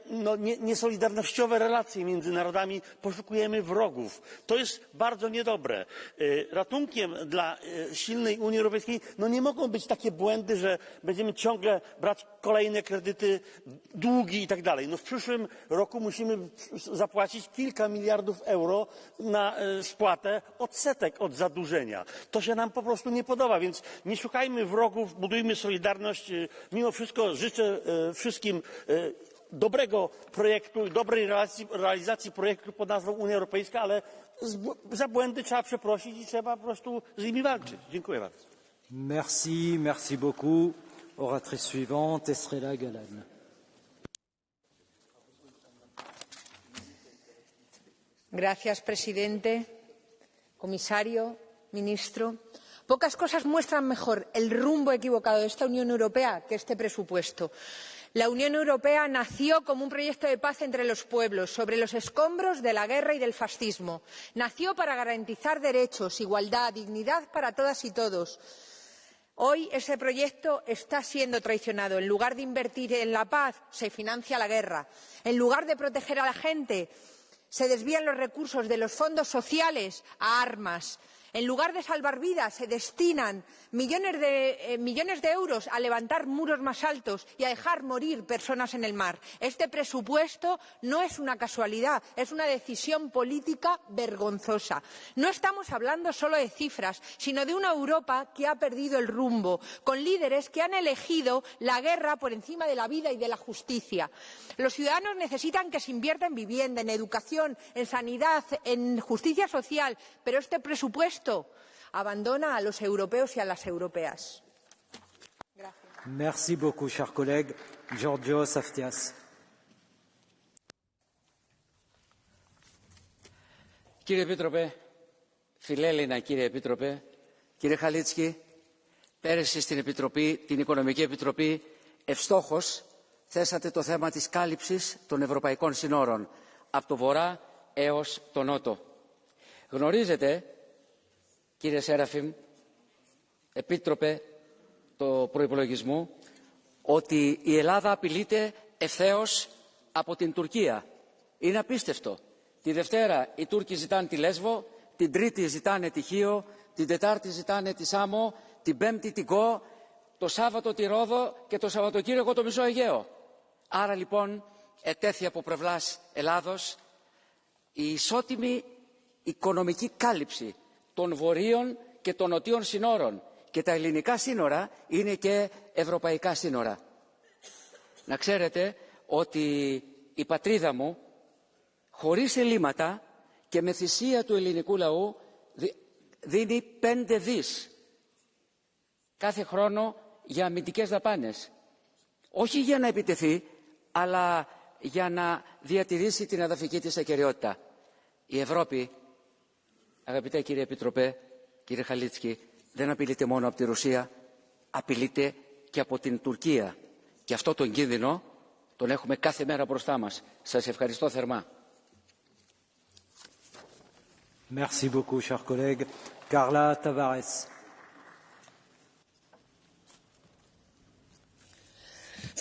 niesolidarnościowe relacje między narodami, poszukujemy wrogów. To jest bardzo niedobre. Ratunkiem dla silnej Unii Europejskiej nie mogą być takie błędy, że będziemy ciągle brać kolejne kredyty, długi i tak dalej. W przyszłym roku musimy zapłacić kilka miliardów euro na spłatę odsetek od zadłużenia. To się nam po prostu nie podoba, więc nie szukajmy wrogów, budujmy solidarność. Mimo wszystko życzę wszystkim dobrego projektu, dobrej realizacji projektu pod nazwą Unia Europejska, ale za błędy trzeba przeprosić i trzeba po prostu z nimi walczyć. Dziękuję bardzo.
Merci, merci beaucoup. Oratrice suivante, Estrella Galan.
Gracias, presidente, comisario, ministro. Pocas cosas muestran mejor el rumbo equivocado de esta Unión Europea que este presupuesto. La Unión Europea nació como un proyecto de paz entre los pueblos, sobre los escombros de la guerra y del fascismo. Nació para garantizar derechos, igualdad, dignidad para todas y todos. Hoy ese proyecto está siendo traicionado. En lugar de invertir en la paz, se financia la guerra. En lugar de proteger a la gente, se desvían los recursos de los fondos sociales a armas. En lugar de salvar vidas, se destinan millones de euros a levantar muros más altos y a dejar morir personas en el mar. Este presupuesto no es una casualidad, es una decisión política vergonzosa. No estamos hablando solo de cifras, sino de una Europa que ha perdido el rumbo, con líderes que han elegido la guerra por encima de la vida y de la justicia. Los ciudadanos necesitan que se invierta en vivienda, en educación, en sanidad, en justicia social, pero este presupuesto abandona a los europeos y a las europeas. Gracias.
Merci beaucoup, cher collègue. Georgios Aftias.
Κύριε Επίτροπε, φιλέλληνα κύριε Επίτροπε, κύριε Χαλίτσκι, πέρυσι στην Επιτροπή, την Οικονομική Επιτροπή, ευστόχως θέσατε το θέμα της κάλυψης των ευρωπαϊκών συνόρων, από το βορρά έως το νότο. Γνωρίζετε, κύριε Serafin, Επίτροπε του Προϋπολογισμού, ότι η Ελλάδα απειλείται ευθέως από την Τουρκία. Είναι απίστευτο. Τη Δευτέρα οι Τούρκοι ζητάνε τη Λέσβο, την Τρίτη ζητάνε τη Χίο, την Τετάρτη ζητάνε τη Σάμο, την Πέμπτη την Κο, το Σάββατο τη Ρόδο και το Σαββατοκύριακο το Μισό Αιγαίο. Άρα λοιπόν ετέθη από πλευράς Ελλάδος η ισότιμη οικονομική κάλυψη των βορείων και των νοτίων συνόρων. Και τα ελληνικά σύνορα είναι και ευρωπαϊκά σύνορα. Να ξέρετε ότι η πατρίδα μου, χωρίς ελλείμματα και με θυσία του ελληνικού λαού, δίνει 5 δις κάθε χρόνο για αμυντικές δαπάνες. Όχι για να επιτεθεί, αλλά για να διατηρήσει την εδαφική της ακεραιότητα. Η Ευρώπη Αγαπητέ κύριε Επιτροπέ, κύριε Χαλίτσκι, δεν απειλείται μόνο από τη Ρωσία, απειλείται και από την Τουρκία. Και αυτό τον κίνδυνο τον έχουμε κάθε μέρα μπροστά μας. Σας ευχαριστώ θερμά.
Merci beaucoup, cher collègue. Carla Tavares.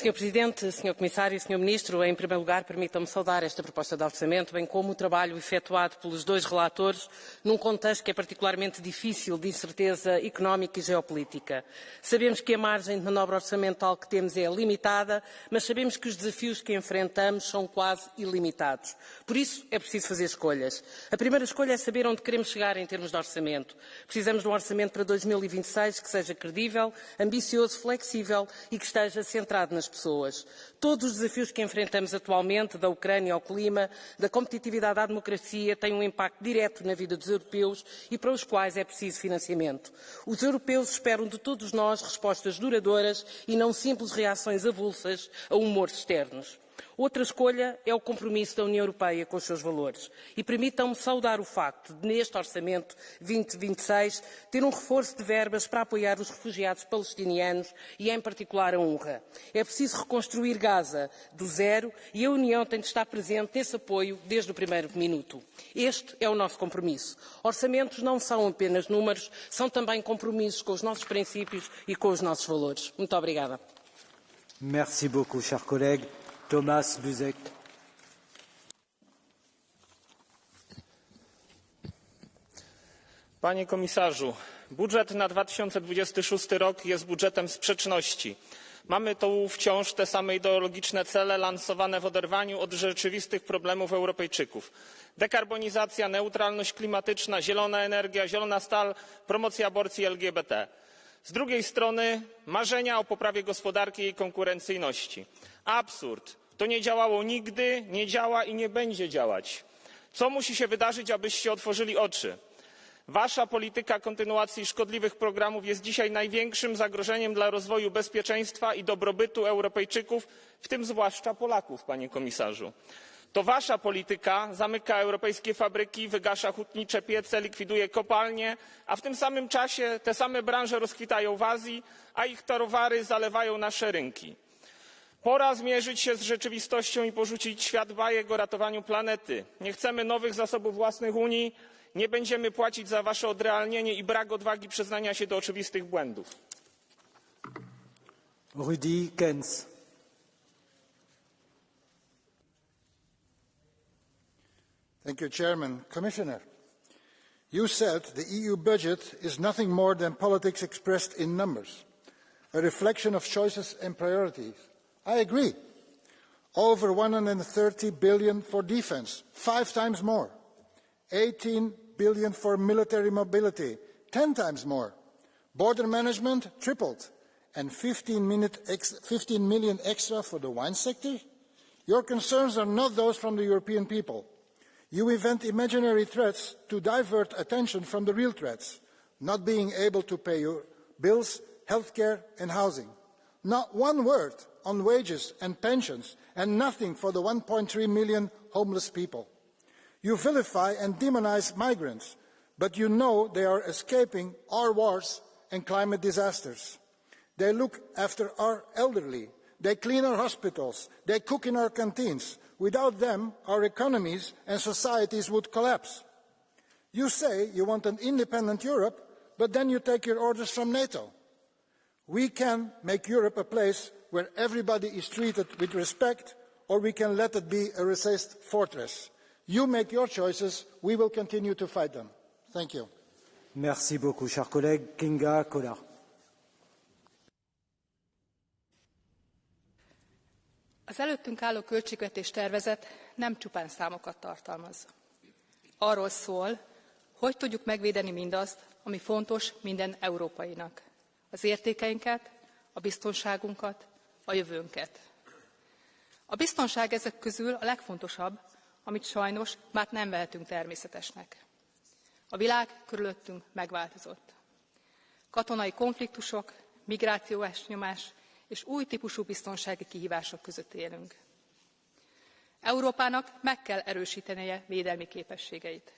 Senhor Presidente, Senhor Comissário, Senhor Ministro, em primeiro lugar, permitam-me saudar esta proposta de orçamento, bem como o trabalho efetuado pelos dois relatores, num contexto que é particularmente difícil de incerteza económica e geopolítica. Sabemos que a margem de manobra orçamental que temos é limitada, mas sabemos que os desafios que enfrentamos são quase ilimitados. Por isso, é preciso fazer escolhas. A primeira escolha é saber onde queremos chegar em termos de orçamento. Precisamos de um orçamento para 2026 que seja credível, ambicioso, flexível e que esteja centrado nas pessoas. Todos os desafios que enfrentamos atualmente, da Ucrânia ao clima, da competitividade à democracia, têm um impacto direto na vida dos europeus e para os quais é preciso financiamento. Os europeus esperam de todos nós respostas duradouras e não simples reações avulsas a humores externos. Outra escolha é o compromisso da União Europeia com os seus valores. E permitam-me saudar o facto de, neste Orçamento 2026, ter um reforço de verbas para apoiar os refugiados palestinianos e, em particular, a UNRWA. É preciso reconstruir Gaza do zero e a União tem de estar presente nesse apoio desde o primeiro minuto. Este é o nosso compromisso. Orçamentos não são apenas números, são também compromissos com os nossos princípios e com os nossos valores. Muito obrigada.
Merci beaucoup, cher collègue. Thomas Buzek.
Panie komisarzu, budżet na 2026 rok jest budżetem sprzeczności. Mamy tu wciąż te same ideologiczne cele lansowane w oderwaniu od rzeczywistych problemów Europejczyków. Dekarbonizacja, neutralność klimatyczna, zielona energia, zielona stal, promocja aborcji LGBT. Z drugiej strony marzenia o poprawie gospodarki i jej konkurencyjności. Absurd. To nie działało nigdy, nie działa i nie będzie działać. Co musi się wydarzyć, abyście otworzyli oczy? Wasza polityka kontynuacji szkodliwych programów jest dzisiaj największym zagrożeniem dla rozwoju bezpieczeństwa i dobrobytu Europejczyków, w tym zwłaszcza Polaków, panie komisarzu. To wasza polityka zamyka europejskie fabryki, wygasza hutnicze piece, likwiduje kopalnie, a w tym samym czasie te same branże rozkwitają w Azji, a ich towary zalewają nasze rynki. Pora zmierzyć się z rzeczywistością i porzucić świat bajek o ratowaniu planety. Nie chcemy nowych zasobów własnych Unii, nie będziemy płacić za wasze odrealnienie i brak odwagi przyznania się do oczywistych błędów.
Rudi Kens.
Thank you, Chairman. Commissioner, you said the EU budget is nothing more than politics expressed in numbers, a reflection of choices and priorities. I agree. Over 130 billion for defence, 5 times more. 18 billion for military mobility, 10 times more. Border management tripled. And 15 million extra for the wine sector? Your concerns are not those from the European people. You invent imaginary threats to divert attention from the real threats, not being able to pay your bills, healthcare and housing. Not one word on wages and pensions, and nothing for the 1.3 million homeless people. You vilify and demonize migrants, but you know they are escaping our wars and climate disasters. They look after our elderly, they clean our hospitals, they cook in our canteens. Without them, our economies and societies would collapse. You say you want an independent Europe, but then you take your orders from NATO. We can make Europe a place where everybody is treated with respect, or we can let it be a recessed fortress. You make your choices, we will continue to fight them. Thank you.
Merci beaucoup, cher collègue. Kinga Kolar.
Az előttünk álló költségvetés tervezet nem csupán számokat tartalmaz. Arról szól, hogy tudjuk megvédeni mindazt, ami fontos minden európainak. Az értékeinket, a biztonságunkat, a jövőnket. A biztonság ezek közül a legfontosabb, amit sajnos már nem vehetünk természetesnek. A világ körülöttünk megváltozott. Katonai konfliktusok, migrációs nyomás és új típusú biztonsági kihívások között élünk. Európának meg kell erősítenie védelmi képességeit,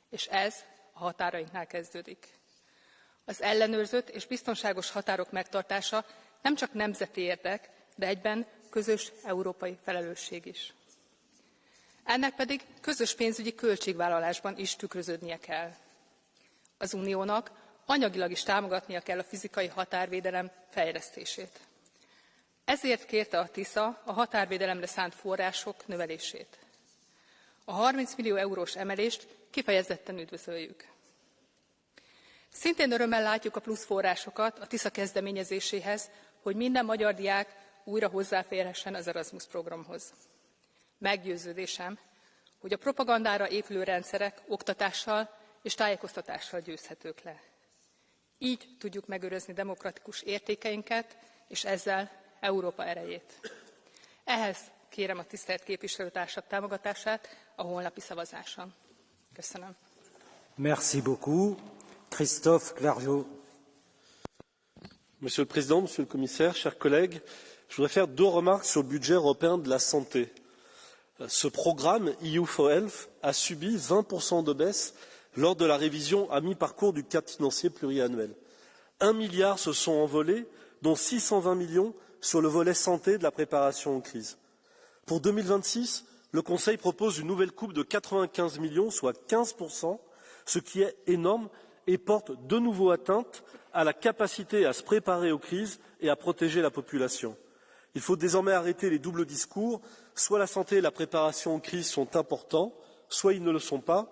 és ez a határainknál kezdődik. Az ellenőrzött és biztonságos határok megtartása nem csak nemzeti érdek, de egyben közös európai felelősség is. Ennek pedig közös pénzügyi költségvállalásban is tükröződnie kell. Az Uniónak anyagilag is támogatnia kell a fizikai határvédelem fejlesztését. Ezért kérte a TISA a határvédelemre szánt források növelését. A 30 millió eurós emelést kifejezetten üdvözöljük. Szintén örömmel látjuk a plusz forrásokat a TISA kezdeményezéséhez, hogy minden magyar diák újra hozzáférhessen az Erasmus programhoz. Meggyőződésem, hogy a propagandára épülő rendszerek oktatással és tájékoztatással győzhetők le. Így tudjuk megőrizni demokratikus értékeinket, és ezzel Európa erejét. Ehhez kérem a tisztelt képviselőtársak támogatását a holnapi szavazáson. Köszönöm.
Merci beaucoup. Christophe Clergeau.
Monsieur le Président, Monsieur le Commissaire, chers collègues, je voudrais faire deux remarques sur le budget européen de la santé. Ce programme EU4Health a subi 20% de baisse lors de la révision à mi-parcours du cadre financier pluriannuel. 1 milliard se sont envolés, dont 620 millions sur le volet santé de la préparation aux crises. Pour 2026, le Conseil propose une nouvelle coupe de 95 millions, soit 15%, ce qui est énorme et porte de nouveau atteinte à la capacité à se préparer aux crises et à protéger la population. Il faut désormais arrêter les doubles discours. Soit la santé et la préparation aux crises sont importants, soit ils ne le sont pas.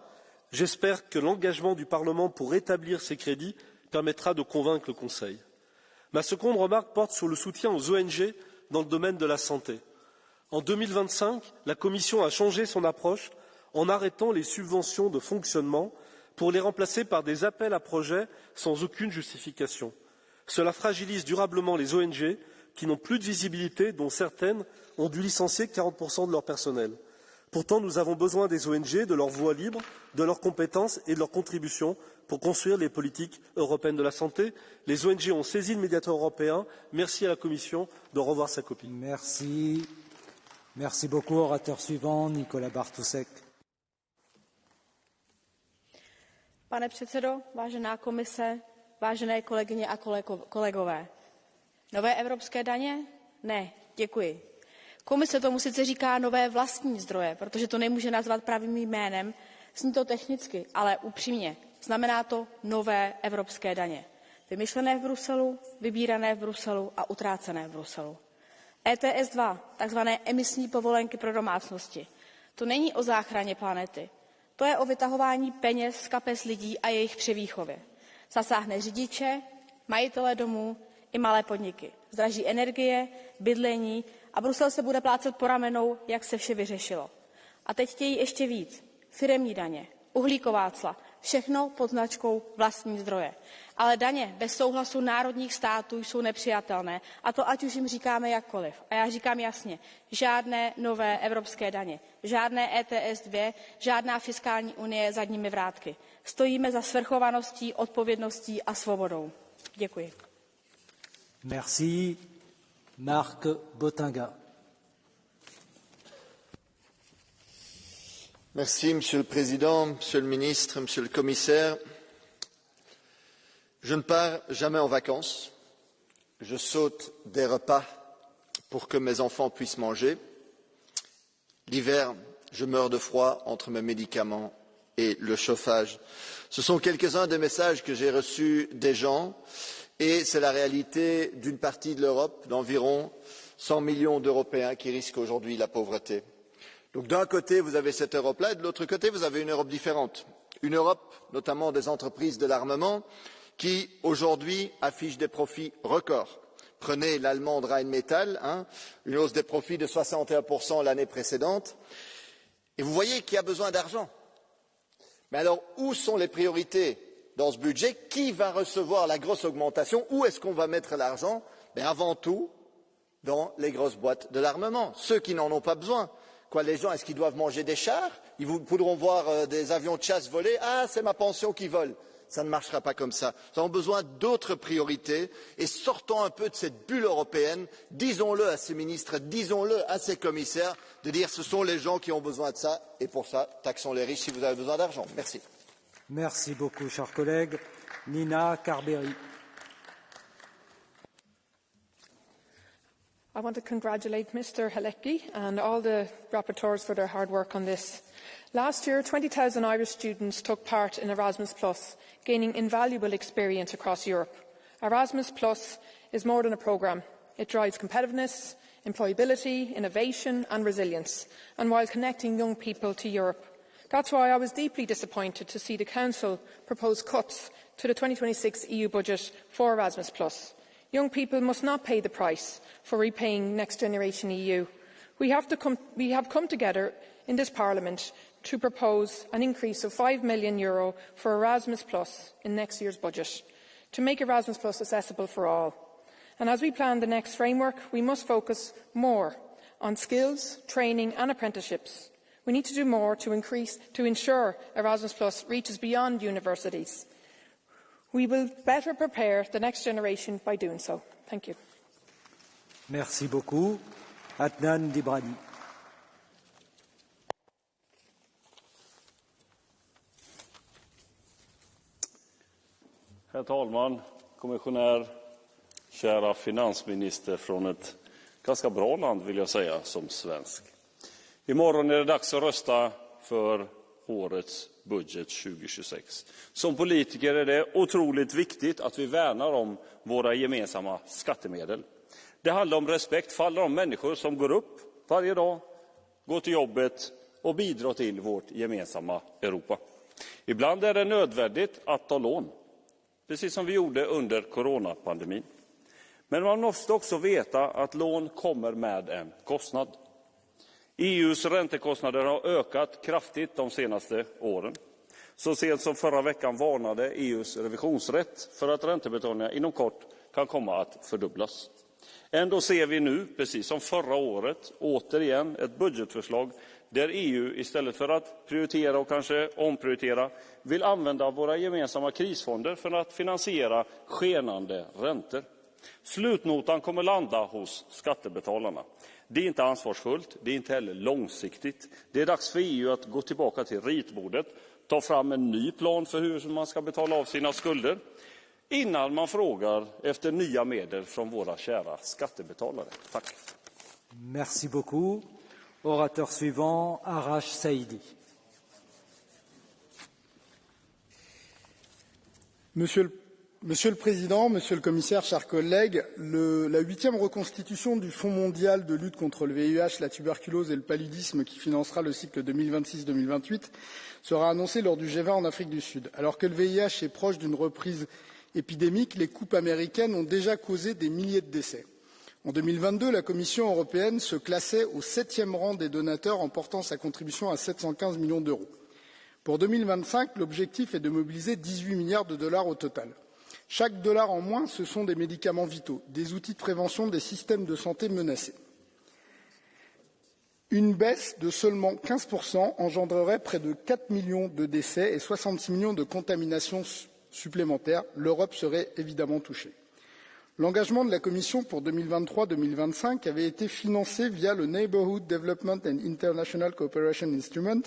J'espère que l'engagement du Parlement pour rétablir ces crédits permettra de convaincre le Conseil. Ma seconde remarque porte sur le soutien aux ONG dans le domaine de la santé. En 2025, la Commission a changé son approche en arrêtant les subventions de fonctionnement pour les remplacer par des appels à projets sans aucune justification. Cela fragilise durablement les ONG qui n'ont plus de visibilité, dont certaines ont dû licencier 40% de leur personnel. Pourtant, nous avons besoin des ONG, de leur voix libre, de leurs compétences et de leurs contributions pour construire les politiques européennes de la santé. Les ONG ont saisi le médiateur européen. Merci à la Commission de revoir sa copie.
Merci. Merci beaucoup. Orateur suivant, Nicolai Bartusek.
Pane předsedo, vážená komise, vážené kolegyně a kolegové. Nové evropské daně? Ne, děkuji. Komise tomu sice říká nové vlastní zdroje, protože to nemůže nazvat pravým jménem, zní to technicky, ale upřímně, znamená to nové evropské daně. Vymyšlené v Bruselu, vybírané v Bruselu a utrácené v Bruselu. ETS 2, takzvané emisní povolenky pro domácnosti. To není o záchraně planety. To je o vytahování peněz z kapes lidí a jejich převýchově. Zasáhne řidiče, majitele domů i malé podniky. Zdraží energie, bydlení a Brusel se bude plácet po ramenou, jak se vše vyřešilo. A teď chtějí ještě víc. Firemní daně, uhlíková cla, všechno pod značkou vlastní zdroje. Ale daně bez souhlasu národních států jsou nepřijatelné, a to ať už jim říkáme jakkoliv. A já říkám jasně, žádné nové evropské daně, žádné ETS 2, žádná fiskální unie zadními vrátky. Stojíme za svrchovaností, odpovědností a svobodou. Děkuji.
Merci. Marc Botinga.
Merci, Monsieur le Président, Monsieur le Ministre, Monsieur le Commissaire. Je ne pars jamais en vacances. Je saute des repas pour que mes enfants puissent manger. L'hiver, je meurs de froid entre mes médicaments et le chauffage. Ce sont quelques-uns des messages que j'ai reçus des gens et c'est la réalité d'une partie de l'Europe, d'environ 100 millions d'Européens qui risquent aujourd'hui la pauvreté. Donc d'un côté, vous avez cette Europe-là et de l'autre côté, vous avez une Europe différente. Une Europe, notamment des entreprises de l'armement, qui aujourd'hui affichent des profits records. Prenez l'allemande Rheinmetall, une hausse des profits de 61% l'année précédente, et vous voyez qu'il y a besoin d'argent. Mais alors, où sont les priorités dans ce budget? Qui va recevoir la grosse augmentation? Où est-ce qu'on va mettre l'argent? Avant tout, dans les grosses boîtes de l'armement, ceux qui n'en ont pas besoin. Quoi, les gens, est-ce qu'ils doivent manger des chars? Ils pourront voir des avions de chasse voler. Ah, c'est ma pension qui vole. Ça ne marchera pas comme ça. Nous avons besoin d'autres priorités et sortons un peu de cette bulle européenne. Disons-le à ces ministres, disons-le à ces commissaires, de dire ce sont les gens qui ont besoin de ça et pour ça, taxons les riches si vous avez besoin d'argent. Merci.
Merci beaucoup, cher collègue. Nina Carberry.
I want to congratulate Mr. Halecki and all the rapporteurs for their hard work on this. Last year, 20,000 Irish students took part in Erasmus+, gaining invaluable experience across Europe. Erasmus+ is more than a programme. It drives competitiveness, employability, innovation and resilience, and while connecting young people to Europe. That's why I was deeply disappointed to see the Council propose cuts to the 2026 EU budget for Erasmus+. Young people must not pay the price for repaying Next Generation EU. We have come together in this Parliament to propose an increase of €5 million for Erasmus+ in next year's budget, to make Erasmus+ accessible for all. And as we plan the next framework, we must focus more on skills, training and apprenticeships. We need to do more to ensure Erasmus+ reaches beyond universities. We will better prepare the next generation by doing so. Thank you.
Merci beaucoup. Adnan Dibrani.
Herr talman, kommissionär, kära finansminister från ett ganska bra land vill jag säga som svensk. Imorgon är det dags att rösta för årets budget 2026. Som politiker är det otroligt viktigt att vi värnar om våra gemensamma skattemedel. Det handlar om respekt för alla de människor som går upp varje dag, går till jobbet och bidrar till vårt gemensamma Europa. Ibland är det nödvändigt att ta lån, precis som vi gjorde under coronapandemin. Men man måste också veta att lån kommer med en kostnad. EUs räntekostnader har ökat kraftigt de senaste åren. Så sent som förra veckan varnade EUs revisionsrätt för att räntebetalningar inom kort kan komma att fördubblas. Ändå ser vi nu, precis som förra året, återigen ett budgetförslag där EU istället för att prioritera och kanske omprioritera vill använda våra gemensamma krisfonder för att finansiera skenande räntor. Slutnotan kommer landa hos skattebetalarna. Det är inte ansvarsfullt, det är inte heller långsiktigt. Det är dags för EU att gå tillbaka till ritbordet, ta fram en ny plan för hur man ska betala av sina skulder, innan man frågar efter nya medel från våra kära skattebetalare. Tack.
Merci beaucoup. Orateur suivant, Arash Saidi.
Monsieur le Président, Monsieur le Commissaire, chers collègues, la 8e reconstitution du Fonds mondial de lutte contre le VIH, la tuberculose et le paludisme qui financera le cycle 2026-2028 sera annoncée lors du G20 en Afrique du Sud. Alors que le VIH est proche d'une reprise épidémique, les coupes américaines ont déjà causé des milliers de décès. En 2022, la Commission européenne se classait au 7e rang des donateurs en portant sa contribution à 715 millions d'euros. Pour 2025, l'objectif est de mobiliser 18 milliards de dollars au total. Chaque dollar en moins, ce sont des médicaments vitaux, des outils de prévention des systèmes de santé menacés. Une baisse de seulement 15% engendrerait près de 4 millions de décès et 66 millions de contaminations supplémentaires. L'Europe serait évidemment touchée. L'engagement de la Commission pour 2023-2025 avait été financé via le Neighbourhood Development and International Cooperation Instrument,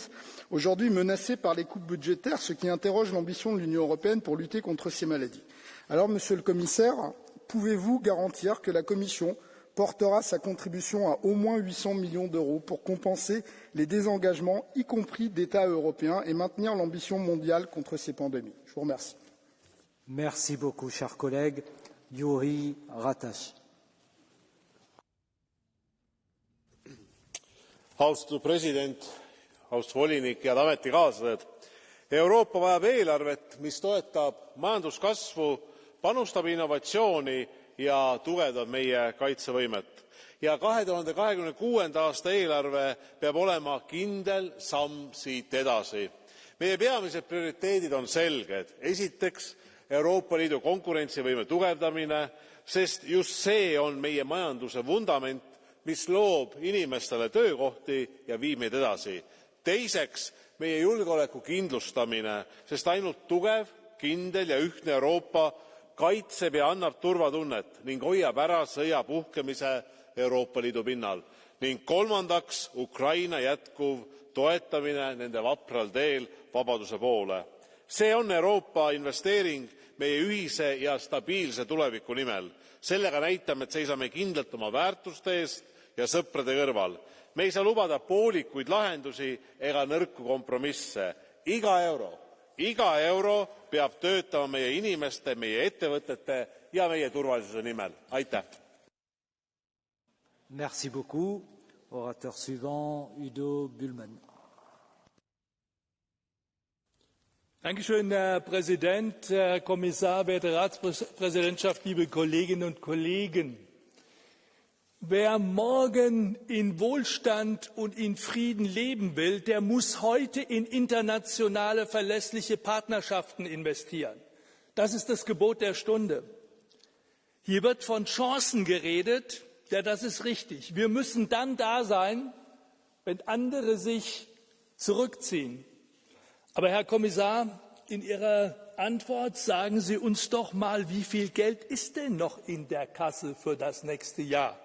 aujourd'hui menacé par les coupes budgétaires, ce qui interroge l'ambition de l'Union européenne pour lutter contre ces maladies. Alors, Monsieur le Commissaire, pouvez-vous garantir que la Commission portera sa contribution à au moins 800 millions d'euros pour compenser les désengagements, y compris d'États européens, et maintenir l'ambition mondiale contre ces pandémies? Je vous remercie.
Merci beaucoup, chers collègues. Juri Ratas.
Austatud president, austatud volinik, head ametikaaslased. Euroopa vajab eelarvet, mis toetab majanduskasvu, panustab innovatsiooni ja tugevdab meie kaitsevõimet. Ja 2026. aasta eelarve peab olema kindel samm siit edasi. Meie peamised prioriteedid on selged. Esiteks, Euroopa Liidu konkurentsivõime tugevdamine, sest just see on meie majanduse vundament, mis loob inimestele töökohti ja viib meid edasi. Teiseks, meie julgeoleku kindlustamine, sest ainult tugev, kindel ja ühtne Euroopa kaitseb ja annab turvatunnet ning hoiab ära sõja puhkemise Euroopa Liidu pinnal. Ning kolmandaks, Ukraina jätkuv toetamine nende vapral teel vabaduse poole. see on Euroopa investeering meie ühise ja stabiilse tuleviku nimel. Sellega näitame, et seisame kindlalt oma väärtuste eest ja sõprade kõrval. Me ei saa lubada poolikuid lahendusi ega nõrku kompromisse. Iga euro peab töötama meie inimeste, meie ettevõtete ja meie turvalisuse nimel. Aitäh!
Merci beaucoup. Orateur suivant, Udo Bullmann.
Dankeschön, Herr Präsident, Herr Kommissar, werte Ratspräsidentschaft, liebe Kolleginnen und Kollegen. Wer morgen in Wohlstand und in Frieden leben will, der muss heute in internationale, verlässliche Partnerschaften investieren. Das ist das Gebot der Stunde. Hier wird von Chancen geredet. Ja, das ist richtig. Wir müssen dann da sein, wenn andere sich zurückziehen. Aber Herr Kommissar, in Ihrer Antwort sagen Sie uns doch mal, wie viel Geld ist denn noch in der Kasse für das nächste Jahr?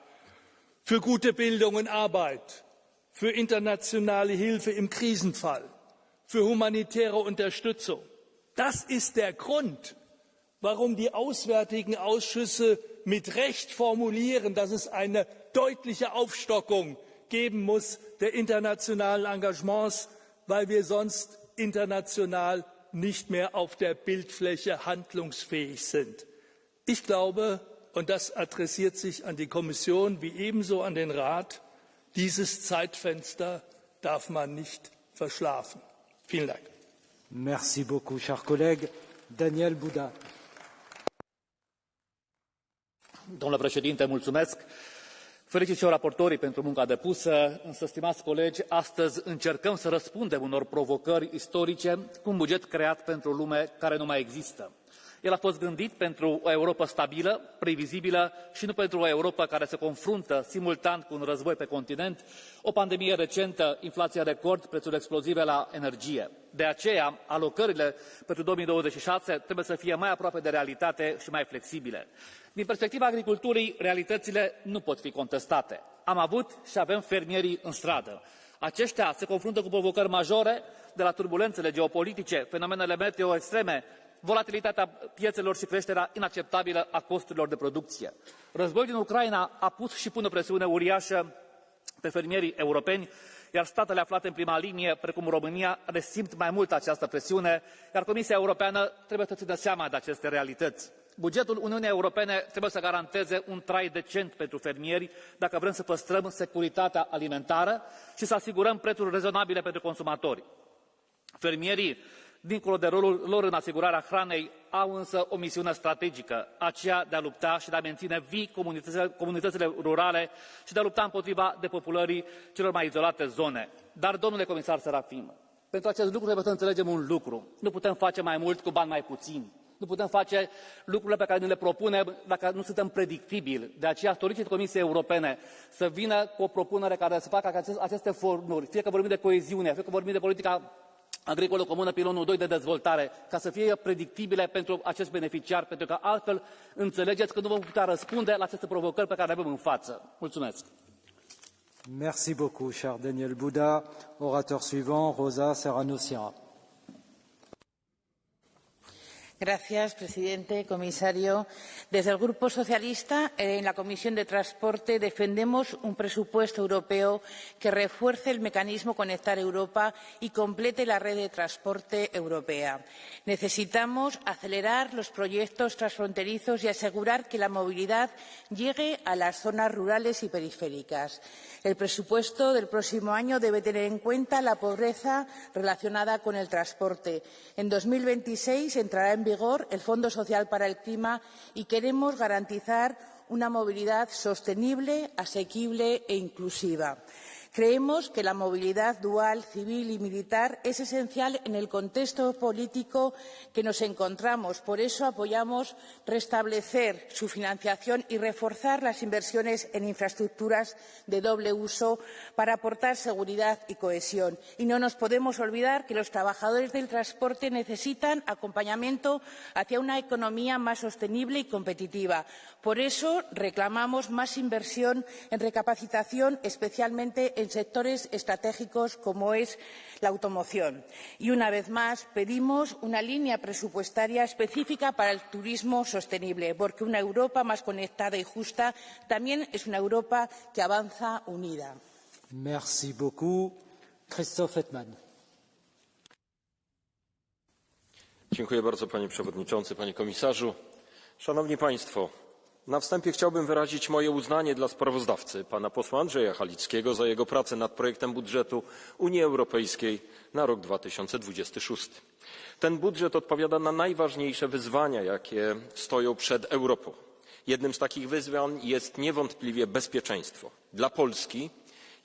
Für gute Bildung und Arbeit, für internationale Hilfe im Krisenfall, für humanitäre Unterstützung. Das ist der Grund, warum die auswärtigen Ausschüsse mit Recht formulieren, dass es eine deutliche Aufstockung geben muss der internationalen Engagements, weil wir sonst international nicht mehr auf der Bildfläche handlungsfähig sind. Ich glaube, und das adressiert sich an die Kommission wie ebenso an den Rat, dieses Zeitfenster darf man nicht verschlafen. Vielen Dank.
Merci beaucoup, cher collègue. Daniel Buda.
Domnule președinte, mulțumesc. Felicit și eu raportorii pentru munca depusă, însă, stimați colegi, astăzi încercăm să răspundem unor provocări istorice cu un buget creat pentru o lume care nu mai există. El a fost gândit pentru o Europă stabilă, previzibilă și nu pentru o Europă care se confruntă simultan cu un război pe continent, o pandemie recentă, inflație record, prețuri explozive la energie. De aceea, alocările pentru 2026 trebuie să fie mai aproape de realitate și mai flexibile. Din perspectiva agriculturii, realitățile nu pot fi contestate. Am avut și avem fermierii în stradă. Aceștia se confruntă cu provocări majore, de la turbulențele geopolitice, fenomenele meteo extreme, volatilitatea piețelor și creșterea inacceptabilă a costurilor de producție. Războiul din Ucraina a pus și pune o presiune uriașă pe fermierii europeni, iar statele aflate în prima linie, precum România, resimt mai mult această presiune, iar Comisia Europeană trebuie să țină seama de aceste realități. Bugetul Uniunii Europene trebuie să garanteze un trai decent pentru fermieri dacă vrem să păstrăm securitatea alimentară și să asigurăm prețuri rezonabile pentru consumatori. Fermierii, dincolo de rolul lor în asigurarea hranei, au însă o misiune strategică, aceea de a lupta și de a menține vii comunitățile rurale și de a lupta împotriva depopulării celor mai izolate zone. Dar, domnule comisar Serafin, pentru acest lucru trebuie să înțelegem un lucru. Nu putem face mai mult cu bani mai puțini. Nu putem face lucrurile pe care ni le propunem dacă nu suntem predictibili. De aceea solicit Comisiei Europene să vină cu o propunere care să facă aceste fonduri, fie că vorbim de coeziune, fie că vorbim de politica agricolă comună, pilonul 2 de dezvoltare, ca să fie predictibile pentru acest beneficiar, pentru că altfel înțelegeți că nu vom putea răspunde la aceste provocări pe care le avem în față. Mulțumesc!
Merci beaucoup, cher Daniel Buda. Orateur suivant, Rosa Serrano-Sierra.
Gracias, presidente, comisario. Desde el Grupo Socialista, en la Comisión de Transporte, defendemos un presupuesto europeo que refuerce el mecanismo Conectar Europa y complete la red de transporte europea. Necesitamos acelerar los proyectos transfronterizos y asegurar que la movilidad llegue a las zonas rurales y periféricas. El presupuesto del próximo año debe tener en cuenta la pobreza relacionada con el transporte. En 2026 entrará en vigor el Fondo Social para el Clima y queremos garantizar una movilidad sostenible, asequible e inclusiva. Creemos que la movilidad dual, civil y militar es esencial en el contexto político que nos encontramos. Por eso apoyamos restablecer su financiación y reforzar las inversiones en infraestructuras de doble uso para aportar seguridad y cohesión. Y no nos podemos olvidar que los trabajadores del transporte necesitan acompañamiento hacia una economía más sostenible y competitiva. Por eso reclamamos más inversión en recapacitación, especialmente en sectores estratégicos como es la automoción. Y una vez más pedimos una línea presupuestaria específica para el turismo sostenible, porque una Europa más conectada y justa también es una Europa que avanza unida.
Merci beaucoup. Christoph Hetman.
Dziękuję bardzo, panie przewodniczący, panie komisarzu. Szanowni państwo, na wstępie chciałbym wyrazić moje uznanie dla sprawozdawcy, pana posła Andrzeja Halickiego, za jego pracę nad projektem budżetu Unii Europejskiej na rok 2026. Ten budżet odpowiada na najważniejsze wyzwania, jakie stoją przed Europą. Jednym z takich wyzwań jest niewątpliwie bezpieczeństwo. Dla Polski,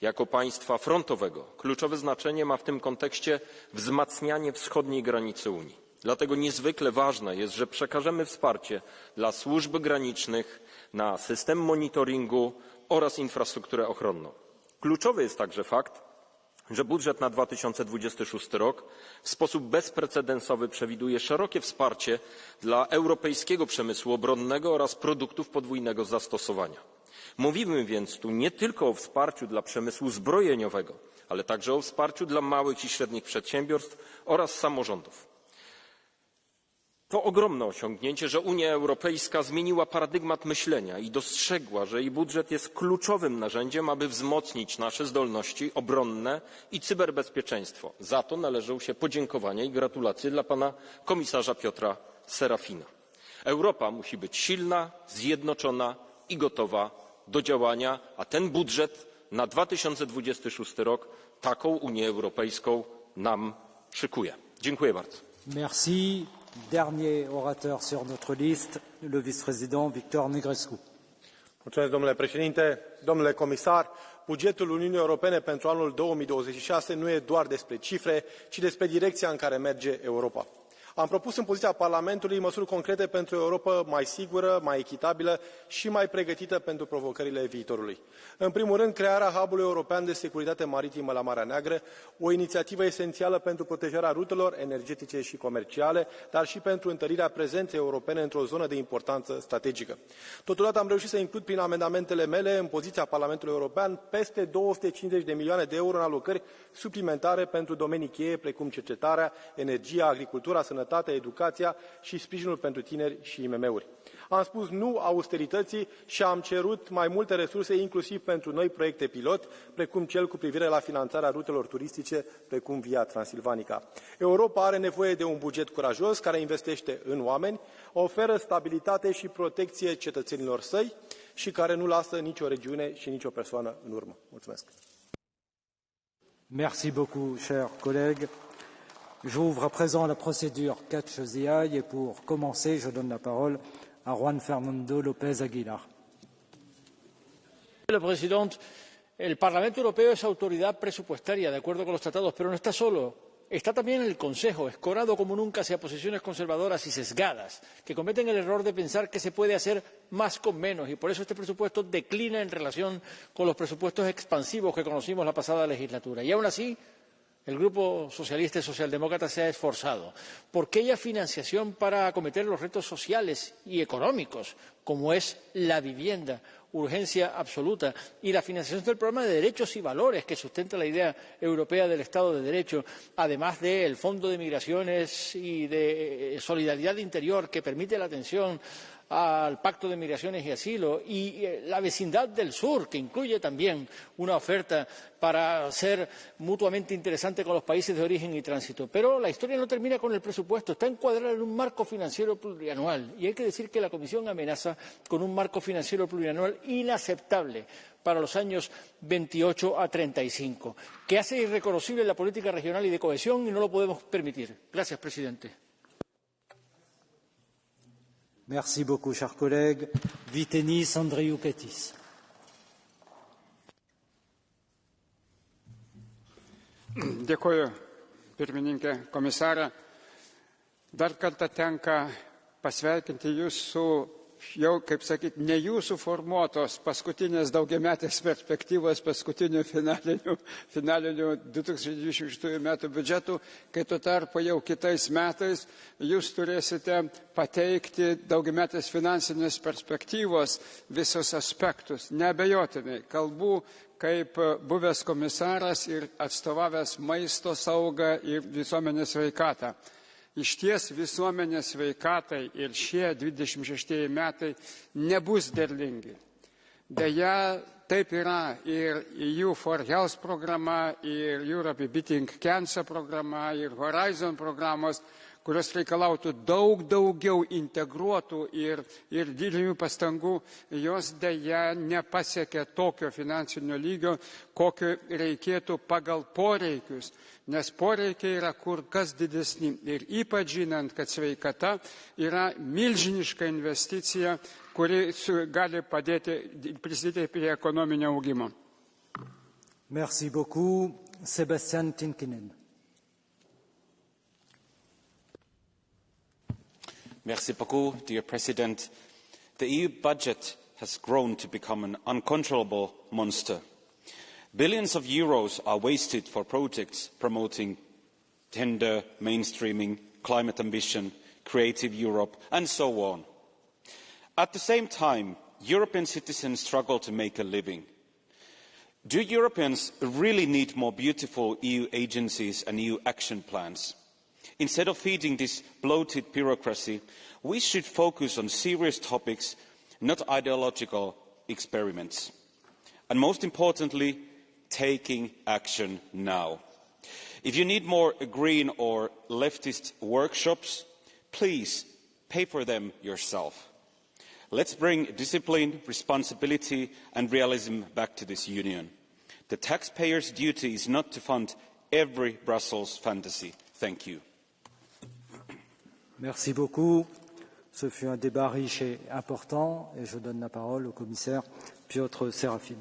jako państwa frontowego, kluczowe znaczenie ma w tym kontekście wzmacnianie wschodniej granicy Unii. Dlatego niezwykle ważne jest, że przekażemy wsparcie dla służb granicznych, na system monitoringu oraz infrastrukturę ochronną. Kluczowy jest także fakt, że budżet na 2026 rok w sposób bezprecedensowy przewiduje szerokie wsparcie dla europejskiego przemysłu obronnego oraz produktów podwójnego zastosowania. Mówimy więc tu nie tylko o wsparciu dla przemysłu zbrojeniowego, ale także o wsparciu dla małych i średnich przedsiębiorstw oraz samorządów. To ogromne osiągnięcie, że Unia Europejska zmieniła paradygmat myślenia i dostrzegła, że jej budżet jest kluczowym narzędziem, aby wzmocnić nasze zdolności obronne i cyberbezpieczeństwo. Za to należą się podziękowania i gratulacje dla pana komisarza Piotra Serafina. Europa musi być silna, zjednoczona i gotowa do działania, a ten budżet na 2026 rok taką Unię Europejską nam szykuje. Dziękuję bardzo.
Merci. Dernier orateur sur notre liste, le vice-président Victor Negrescu.
Mulțumesc, domnule președinte, domnule comisar. Bugetul Uniunii Europene pentru anul 2026 nu e doar despre cifre, ci despre direcția în care merge Europa. Am propus în poziția Parlamentului măsuri concrete pentru o Europă mai sigură, mai echitabilă și mai pregătită pentru provocările viitorului. În primul rând, crearea hub-ului european de securitate maritimă la Marea Neagră, o inițiativă esențială pentru protejarea rutelor energetice și comerciale, dar și pentru întărirea prezenței europene într-o zonă de importanță strategică. Totodată am reușit să includ prin amendamentele mele în poziția Parlamentului European peste 250 de milioane de euro în alocări suplimentare pentru domenii cheie precum cercetarea, energia, agricultura, sănătatea, educația și sprijinul pentru tineri și IMM-uri. Am spus nu austerității și am cerut mai multe resurse inclusiv pentru noi proiecte pilot, precum cel cu privire la finanțarea rutelor turistice, precum Via Transilvanica. Europa are nevoie de un buget curajos care investește în oameni, oferă stabilitate și protecție cetățenilor săi și care nu lasă nicio regiune și nicio persoană în urmă. Mulțumesc!
Merci beaucoup, cher collègue. J'ouvre à présent la procédure catch the eye et pour commencer, je donne la parole à Juan Fernando López Aguilar.
Señor presidente, el Parlamento Europeo es autoridad presupuestaria, de acuerdo con los tratados, pero no está solo. Está también el Consejo, escorado como nunca hacia posiciones conservadoras y sesgadas, que cometen el error de pensar que se puede hacer más con menos, y por eso este presupuesto declina en relación con los presupuestos expansivos que conocimos la pasada legislatura. Y aún así, el Grupo Socialista y Socialdemócrata se ha esforzado porque haya financiación para acometer los retos sociales y económicos, como es la vivienda, urgencia absoluta, y la financiación del programa de derechos y valores que sustenta la idea europea del Estado de Derecho, además del Fondo de Migraciones y de Solidaridad Interior, que permite la atención al Pacto de Migraciones y Asilo, y la vecindad del sur, que incluye también una oferta para ser mutuamente interesante con los países de origen y tránsito. Pero la historia no termina con el presupuesto, está encuadrada en un marco financiero plurianual, y hay que decir que la Comisión amenaza con un marco financiero plurianual inaceptable para los años 28 a 35, que hace irreconocible la política regional y de cohesión, y no lo podemos permitir. Gracias, presidente.
Merci beaucoup, cher collègue. Vytenis Andriukaitis.
Dėkuoju, pirmininkė, komisarė. Dar kartą tenka pasveikinti jūs su jau, kaip sakyti, ne jūsų formuotos paskutinės daugiametės perspektyvos, paskutinių finalinių 2026 metų biudžetų, kai tuo tarpu jau kitais metais jūs turėsite pateikti daugiametės finansinės perspektyvos visus aspektus. Neabejotinai, kalbų kaip buvęs komisaras ir atstovavęs maisto saugą ir visuomenės sveikatą. Iš ties visuomenės sveikatai ir šie 26 metai nebus derlingi. Deja, taip yra ir EU4Health programa, ir Europe Beating Cancer programa, ir Horizon programos, kurios reikalautų daug daugiau integruotų ir didelių pastangų, jos deja nepasiekia tokio finansinio lygio, kokio reikėtų pagal poreikius, nes poreikiai yra kur kas didesni ir ypač žinant, kad sveikata yra milžiniška investicija, kuri gali prisidėti prie ekonominio augimo.
Merci beaucoup. Sebastian Tinkinen.
Merci beaucoup, dear President. The EU budget has grown to become an uncontrollable monster. Billions of euros are wasted for projects promoting gender mainstreaming, climate ambition, creative Europe, and so on. At the same time, European citizens struggle to make a living. Do Europeans really need more beautiful EU agencies and EU action plans? Instead of feeding this bloated bureaucracy, we should focus on serious topics, not ideological experiments. And most importantly, taking action now. If you need more green or leftist workshops, please pay for them yourself. Let's bring discipline, responsibility and realism back to this union. The taxpayer's duty is not to fund every Brussels fantasy. Thank you.
Merci beaucoup. Ce fut un débat riche et important et je donne la parole au commissaire Piotr Serafin.